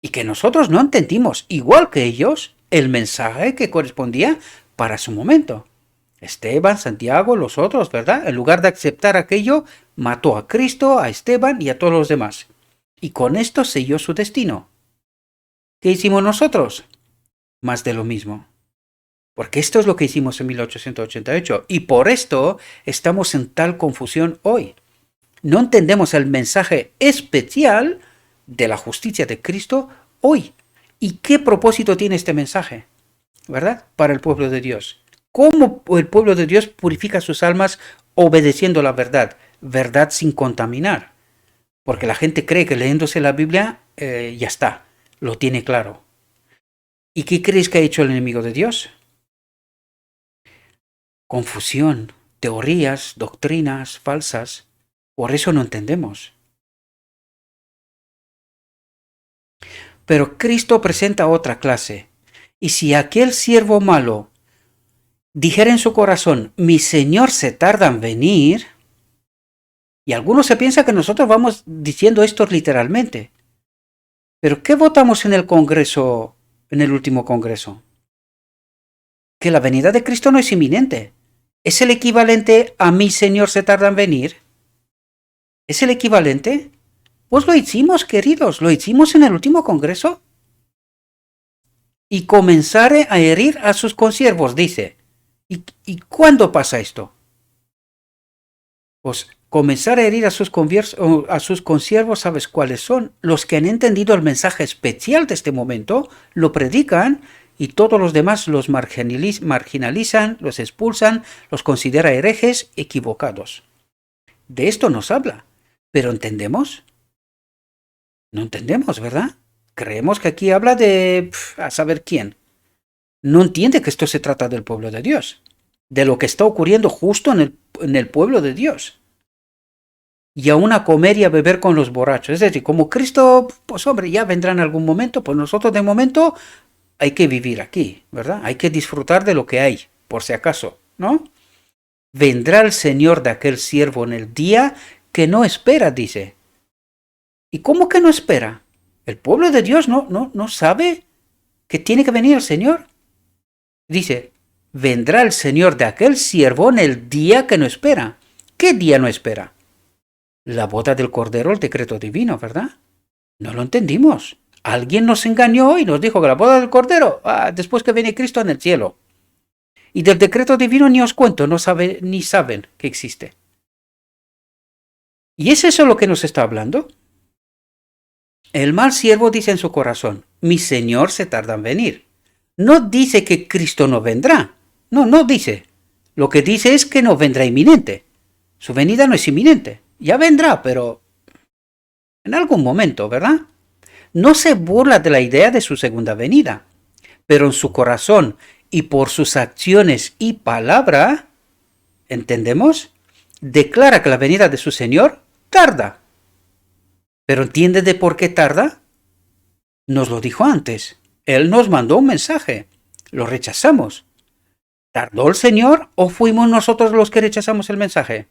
Y que nosotros no entendimos, igual que ellos, el mensaje que correspondía para su momento. Esteban, Santiago, los otros, ¿verdad? En lugar de aceptar aquello, mató a Cristo, a Esteban y a todos los demás. Y con esto selló su destino. ¿Qué hicimos nosotros? Más de lo mismo. Porque esto es lo que hicimos en 1888. Y por esto estamos en tal confusión hoy. No entendemos el mensaje especial de la justicia de Cristo hoy. ¿Y qué propósito tiene este mensaje? ¿Verdad? Para el pueblo de Dios. ¿Cómo el pueblo de Dios purifica sus almas obedeciendo la verdad? Verdad sin contaminar. Porque la gente cree que leyéndose la Biblia ya está, lo tiene claro. ¿Y qué crees que ha hecho el enemigo de Dios? Confusión, teorías, doctrinas falsas. Por eso no entendemos. Pero Cristo presenta otra clase. Y si aquel siervo malo dijera en su corazón, mi Señor se tarda en venir, y algunos se piensan que nosotros vamos diciendo esto literalmente. Pero ¿qué votamos en el Congreso, en el último Congreso? Que la venida de Cristo no es inminente. ¿Es el equivalente a mi Señor se tarda en venir? ¿Es el equivalente? Pues lo hicimos, queridos, lo hicimos en el último Congreso. Y comenzaré a herir a sus consiervos, dice. ¿Y cuándo pasa esto? Pues comenzar a herir a sus consiervos, ¿sabes cuáles son? Los que han entendido el mensaje especial de este momento, lo predican y todos los demás los marginalizan, los expulsan, los considera herejes, equivocados. De esto nos habla. ¿Pero entendemos? No entendemos, ¿verdad? Creemos que aquí habla de a saber quién. no entiende que esto se trata del pueblo de Dios, de lo que está ocurriendo justo en el pueblo de Dios. Y aún a comer y a beber con los borrachos. Es decir, como Cristo, pues hombre, ya vendrá en algún momento, pues nosotros de momento hay que vivir aquí, ¿verdad? Hay que disfrutar de lo que hay, por si acaso, ¿no? Vendrá el Señor de aquel siervo en el día que no espera, dice. ¿Y cómo que no espera? El pueblo de Dios no sabe que tiene que venir el Señor. Dice, vendrá el Señor de aquel siervo en el día que no espera. ¿Qué día no espera? La boda del Cordero, el decreto divino, ¿verdad? No lo entendimos. Alguien nos engañó y nos dijo que la boda del Cordero, después que viene Cristo en el cielo. Y del decreto divino ni os cuento, ni saben que existe. ¿Y es eso lo que nos está hablando? El mal siervo dice en su corazón, mi Señor se tarda en venir. No dice que Cristo no vendrá. No dice. Lo que dice es que no vendrá inminente. Su venida no es inminente. Ya vendrá, pero en algún momento, ¿verdad? No se burla de la idea de su segunda venida, pero en su corazón y por sus acciones y palabra, ¿entendemos? Declara que la venida de su Señor tarda. ¿Pero entiende de por qué tarda? Nos lo dijo antes. Él nos mandó un mensaje. Lo rechazamos. ¿Tardó el Señor o fuimos nosotros los que rechazamos el mensaje?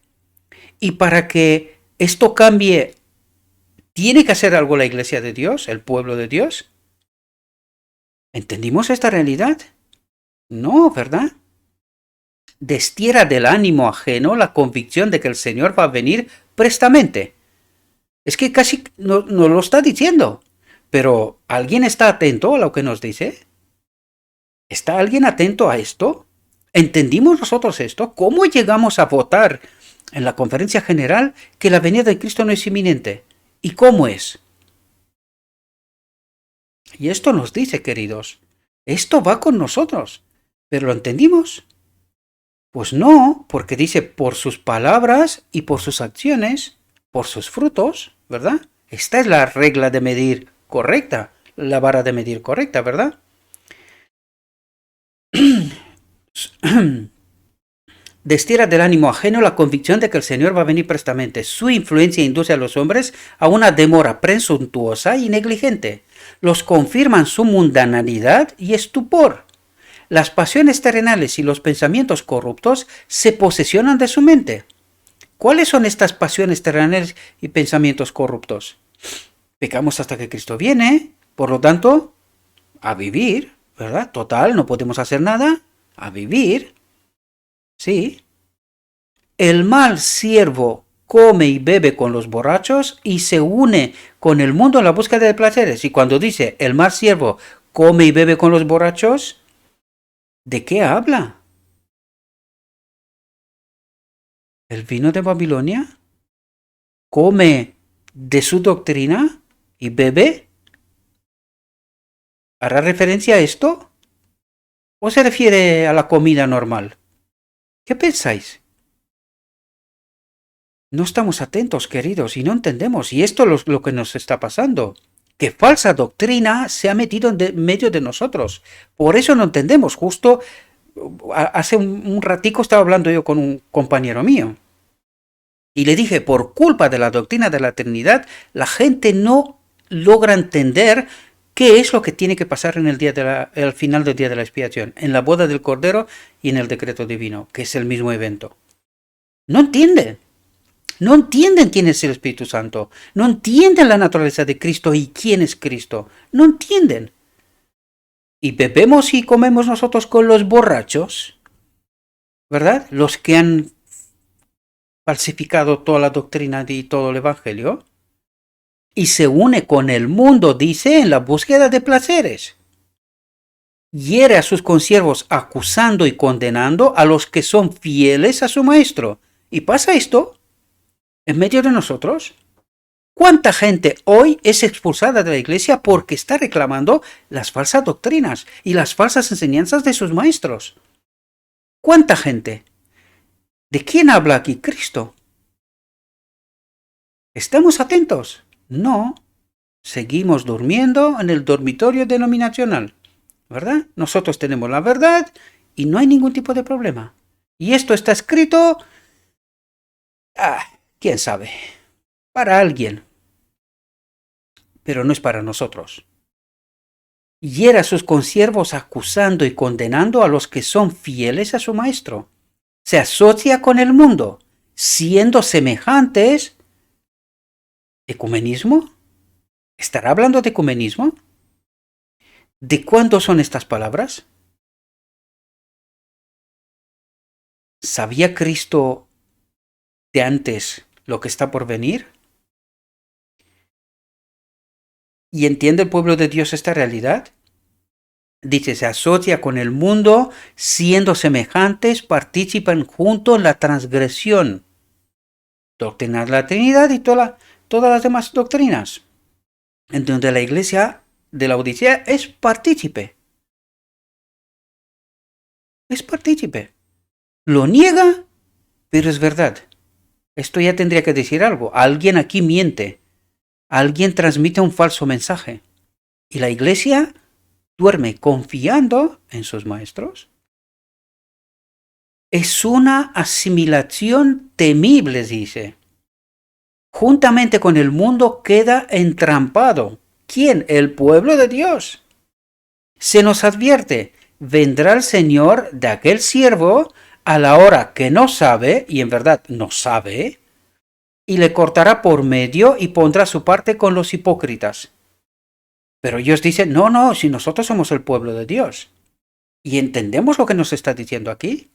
Y para que esto cambie, ¿tiene que hacer algo la Iglesia de Dios, el pueblo de Dios? ¿Entendimos esta realidad? No, ¿verdad? Destiera del ánimo ajeno la convicción de que el Señor va a venir prestamente. Es que casi no lo está diciendo. Pero ¿alguien está atento a lo que nos dice? ¿Está alguien atento a esto? ¿Entendimos nosotros esto? ¿Cómo llegamos a votar en la conferencia general que la venida de Cristo no es inminente? ¿Y cómo es? Y esto nos dice, queridos, esto va con nosotros. ¿Pero lo entendimos? Pues no, porque dice por sus palabras y por sus acciones, por sus frutos, ¿verdad? Esta es la regla de medir correcta, la vara de medir correcta, ¿verdad? Destiera del ánimo ajeno la convicción de que el Señor va a venir prestamente. Su influencia induce a los hombres a una demora presuntuosa y negligente. Los confirman su mundanalidad y estupor. Las pasiones terrenales y los pensamientos corruptos se posesionan de su mente. ¿Cuáles son estas pasiones terrenales y pensamientos corruptos? Pecamos hasta que Cristo viene, por lo tanto, a vivir, ¿verdad? Total, no podemos hacer nada, a vivir. Sí. El mal siervo come y bebe con los borrachos y se une con el mundo en la búsqueda de placeres. Y cuando dice el mal siervo come y bebe con los borrachos, ¿de qué habla? ¿El vino de Babilonia? ¿Come de su doctrina y bebe? ¿Hará referencia a esto? ¿O se refiere a la comida normal? ¿Qué pensáis? No estamos atentos, queridos, y no entendemos. Y esto es lo que nos está pasando. Que falsa doctrina se ha metido en medio de nosotros. Por eso no entendemos. Justo hace un ratico estaba hablando yo con un compañero mío. Y le dije, por culpa de la doctrina de la Trinidad, la gente no logra entender qué es lo que tiene que pasar en el final del día de la expiación, en la boda del Cordero y en el decreto divino, que es el mismo evento. No entienden. No entienden quién es el Espíritu Santo. No entienden la naturaleza de Cristo y quién es Cristo. No entienden. Y bebemos y comemos nosotros con los borrachos, ¿verdad? Los que han falsificado toda la doctrina y todo el Evangelio. Y se une con el mundo, dice, en la búsqueda de placeres. Hiere a sus consiervos acusando y condenando a los que son fieles a su maestro. ¿Y pasa esto en medio de nosotros? ¿Cuánta gente hoy es expulsada de la iglesia porque está reclamando las falsas doctrinas y las falsas enseñanzas de sus maestros? ¿Cuánta gente? ¿De quién habla aquí Cristo? ¿Estamos atentos? No. Seguimos durmiendo en el dormitorio denominacional, ¿verdad? Nosotros tenemos la verdad y no hay ningún tipo de problema. Y esto está escrito, quién sabe, para alguien, pero no es para nosotros. Hiera a sus consiervos acusando y condenando a los que son fieles a su maestro. Se asocia con el mundo, siendo semejantes. ¿Ecumenismo? ¿Estará hablando de ecumenismo? ¿De cuándo son estas palabras? ¿Sabía Cristo de antes lo que está por venir? ¿Y entiende el pueblo de Dios esta realidad? Dice, se asocia con el mundo, siendo semejantes, participan juntos en la transgresión. Doctrinar la Trinidad y todas las demás doctrinas, en donde la iglesia de la Odisea es partícipe. Es partícipe. Lo niega, pero es verdad. Esto ya tendría que decir algo. Alguien aquí miente. Alguien transmite un falso mensaje. Y la iglesia duerme confiando en sus maestros. Es una asimilación temible, dice. Juntamente con el mundo queda entrampado. ¿Quién? El pueblo de Dios. Se nos advierte, vendrá el Señor de aquel siervo a la hora que no sabe, y en verdad no sabe, y le cortará por medio y pondrá su parte con los hipócritas. Pero ellos dicen, no, si nosotros somos el pueblo de Dios. ¿Y entendemos lo que nos está diciendo aquí?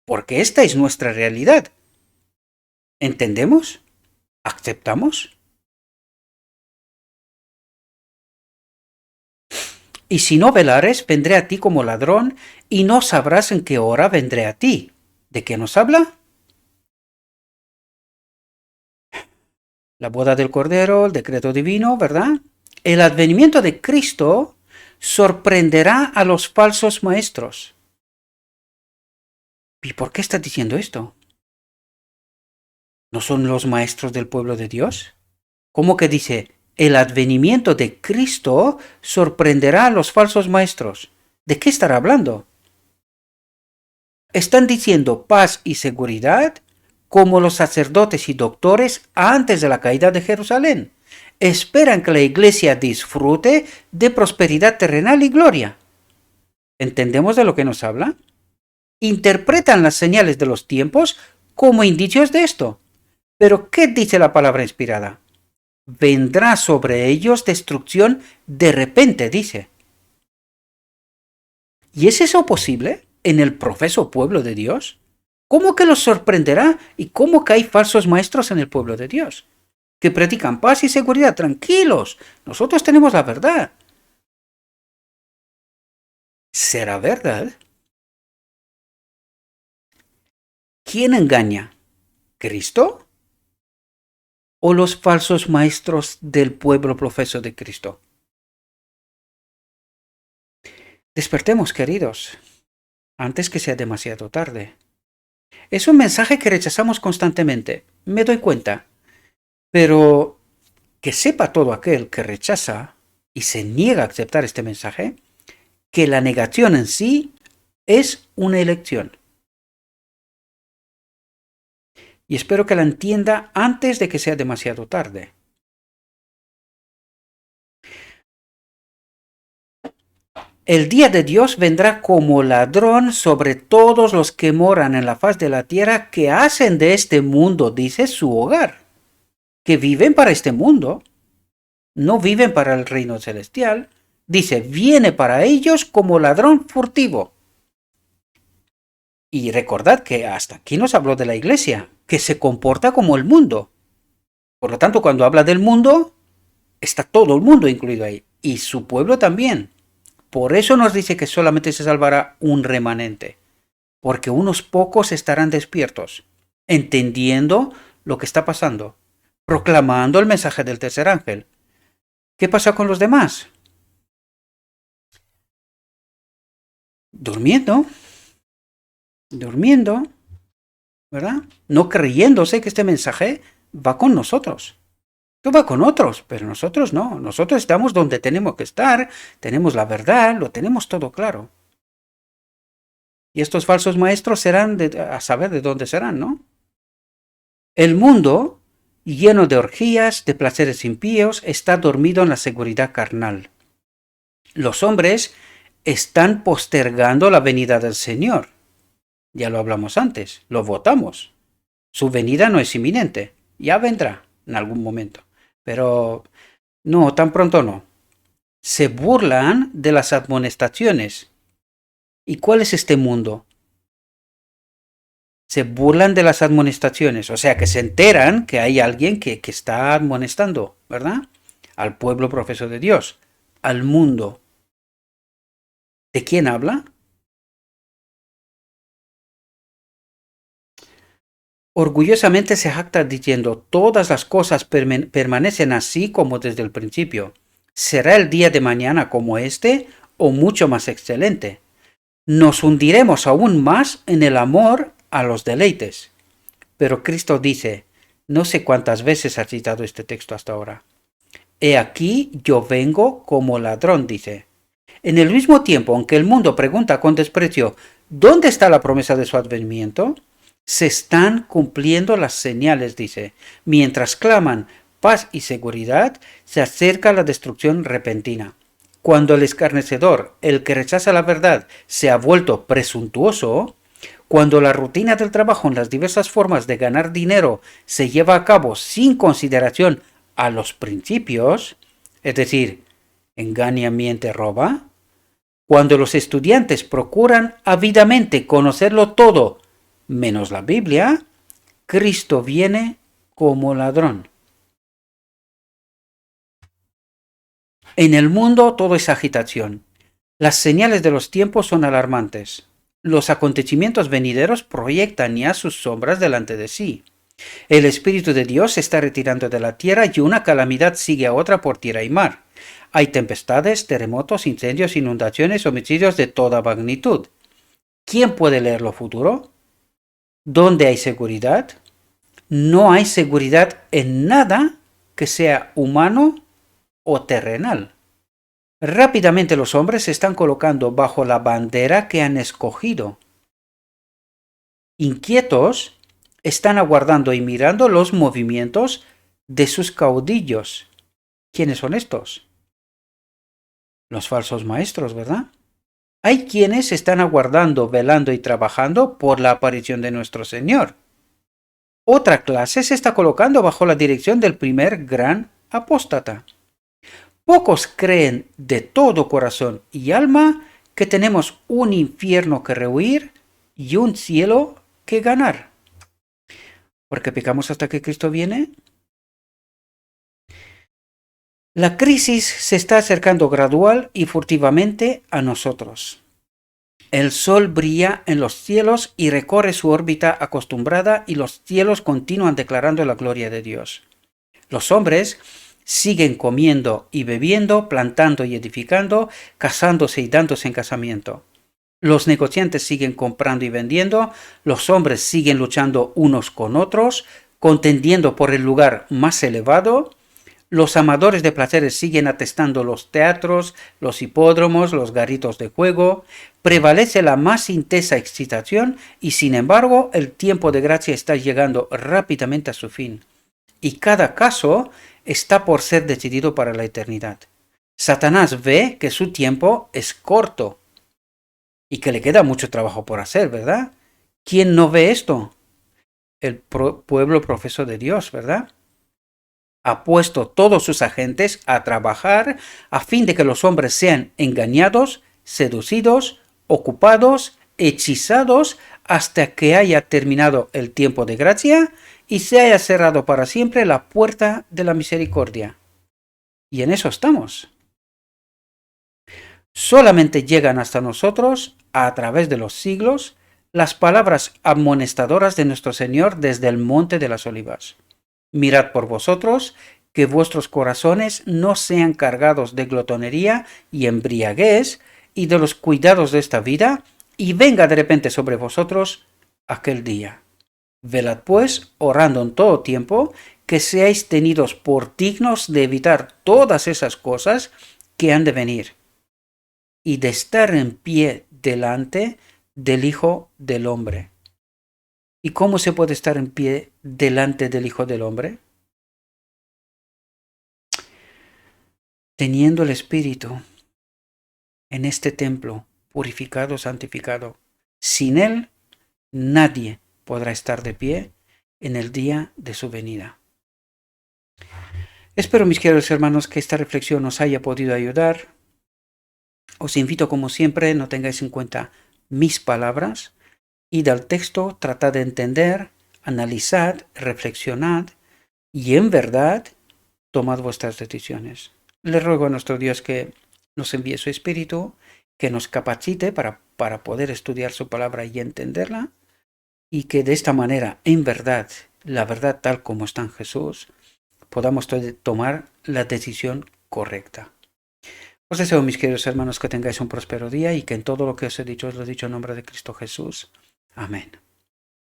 Porque esta es nuestra realidad. ¿Entendemos? ¿Aceptamos? Y si no velares, vendré a ti como ladrón, y no sabrás en qué hora vendré a ti. ¿De qué nos habla? La boda del Cordero, el decreto divino, ¿verdad? El advenimiento de Cristo sorprenderá a los falsos maestros. ¿Y por qué está diciendo esto? ¿No son los maestros del pueblo de Dios? ¿Cómo que dice, el advenimiento de Cristo sorprenderá a los falsos maestros? ¿De qué estará hablando? Están diciendo paz y seguridad como los sacerdotes y doctores antes de la caída de Jerusalén. Esperan que la iglesia disfrute de prosperidad terrenal y gloria. ¿Entendemos de lo que nos habla? Interpretan las señales de los tiempos como indicios de esto. Pero ¿qué dice la palabra inspirada? Vendrá sobre ellos destrucción de repente, dice. ¿Y es eso posible en el profeso pueblo de Dios? ¿Cómo que los sorprenderá y cómo que hay falsos maestros en el pueblo de Dios? Que predican paz y seguridad, tranquilos, nosotros tenemos la verdad. ¿Será verdad? ¿Quién engaña? ¿Cristo? ¿O los falsos maestros del pueblo profeso de Cristo? Despertemos, queridos, antes que sea demasiado tarde. Es un mensaje que rechazamos constantemente, me doy cuenta. Pero que sepa todo aquel que rechaza y se niega a aceptar este mensaje, que la negación en sí es una elección. Y espero que la entienda antes de que sea demasiado tarde. El día de Dios vendrá como ladrón sobre todos los que moran en la faz de la tierra, que hacen de este mundo, dice, su hogar, que viven para este mundo, no viven para el reino celestial. Dice, viene para ellos como ladrón furtivo. Y recordad que hasta aquí nos habló de la iglesia, que se comporta como el mundo. Por lo tanto, cuando habla del mundo, está todo el mundo incluido ahí, y su pueblo también. Por eso nos dice que solamente se salvará un remanente, porque unos pocos estarán despiertos, entendiendo lo que está pasando, proclamando el mensaje del tercer ángel. ¿Qué pasa con los demás? Durmiendo, ¿verdad? No creyéndose que este mensaje va con nosotros. Tú vas con otros, pero nosotros no. Nosotros estamos donde tenemos que estar, tenemos la verdad, lo tenemos todo claro. Y estos falsos maestros serán a saber de dónde serán, ¿no? El mundo, lleno de orgías, de placeres impíos, está dormido en la seguridad carnal. Los hombres están postergando la venida del Señor. Ya lo hablamos antes, lo votamos. Su venida no es inminente, ya vendrá en algún momento. Pero no, tan pronto no. Se burlan de las admonestaciones. ¿Y cuál es este mundo? Se burlan de las admonestaciones, o sea que se enteran que hay alguien que está admonestando, ¿verdad? Al pueblo profeso de Dios, al mundo. ¿De quién habla? Orgullosamente se jacta diciendo, todas las cosas permanecen así como desde el principio. ¿Será el día de mañana como este o mucho más excelente? Nos hundiremos aún más en el amor a los deleites. Pero Cristo dice, no sé cuántas veces ha citado este texto hasta ahora. He aquí yo vengo como ladrón, dice. En el mismo tiempo en que el mundo pregunta con desprecio, ¿dónde está la promesa de su advenimiento? Se están cumpliendo las señales, dice. Mientras claman paz y seguridad, se acerca la destrucción repentina. Cuando el escarnecedor, el que rechaza la verdad, se ha vuelto presuntuoso, cuando la rutina del trabajo en las diversas formas de ganar dinero se lleva a cabo sin consideración a los principios, es decir, engaña, miente, roba, cuando los estudiantes procuran ávidamente conocerlo todo, menos la Biblia, Cristo viene como ladrón. En el mundo todo es agitación. Las señales de los tiempos son alarmantes. Los acontecimientos venideros proyectan ya sus sombras delante de sí. El Espíritu de Dios se está retirando de la tierra y una calamidad sigue a otra por tierra y mar. Hay tempestades, terremotos, incendios, inundaciones, homicidios de toda magnitud. ¿Quién puede leer lo futuro? ¿Dónde hay seguridad? No hay seguridad en nada que sea humano o terrenal. Rápidamente los hombres se están colocando bajo la bandera que han escogido. Inquietos, están aguardando y mirando los movimientos de sus caudillos. ¿Quiénes son estos? Los falsos maestros, ¿verdad? Hay quienes están aguardando, velando y trabajando por la aparición de nuestro Señor. Otra clase se está colocando bajo la dirección del primer gran apóstata. Pocos creen de todo corazón y alma que tenemos un infierno que rehuir y un cielo que ganar. ¿Por qué pecamos hasta que Cristo viene? La crisis se está acercando gradual y furtivamente a nosotros. El sol brilla en los cielos y recorre su órbita acostumbrada y los cielos continúan declarando la gloria de Dios. Los hombres siguen comiendo y bebiendo, plantando y edificando, casándose y dándose en casamiento. Los negociantes siguen comprando y vendiendo, los hombres siguen luchando unos con otros, contendiendo por el lugar más elevado. Los amadores de placeres siguen atestando los teatros, los hipódromos, los garritos de juego. Prevalece la más intensa excitación y sin embargo el tiempo de gracia está llegando rápidamente a su fin. Y cada caso está por ser decidido para la eternidad. Satanás ve que su tiempo es corto y que le queda mucho trabajo por hacer, ¿verdad? ¿Quién no ve esto? El pueblo profeso de Dios, ¿verdad? Ha puesto todos sus agentes a trabajar a fin de que los hombres sean engañados, seducidos, ocupados, hechizados, hasta que haya terminado el tiempo de gracia y se haya cerrado para siempre la puerta de la misericordia. Y en eso estamos. Solamente llegan hasta nosotros, a través de los siglos, las palabras amonestadoras de nuestro Señor desde el monte de las Olivas. Mirad por vosotros, que vuestros corazones no sean cargados de glotonería y embriaguez y de los cuidados de esta vida, y venga de repente sobre vosotros aquel día. Velad pues, orando en todo tiempo, que seáis tenidos por dignos de evitar todas esas cosas que han de venir y de estar en pie delante del Hijo del Hombre. ¿Y cómo se puede estar en pie delante del Hijo del Hombre? Teniendo el Espíritu en este templo, purificado, santificado. Sin Él, nadie podrá estar de pie en el día de su venida. Espero, mis queridos hermanos, que esta reflexión os haya podido ayudar. Os invito, como siempre, no tengáis en cuenta mis palabras. Id al texto, tratad de entender, analizad, reflexionad y en verdad tomad vuestras decisiones. Le ruego a nuestro Dios que nos envíe su Espíritu, que nos capacite para poder estudiar su palabra y entenderla, y que de esta manera, en verdad, la verdad tal como está en Jesús, podamos tomar la decisión correcta. Os deseo, mis queridos hermanos, que tengáis un próspero día y que en todo lo que os he dicho, os lo he dicho en nombre de Cristo Jesús. Amén.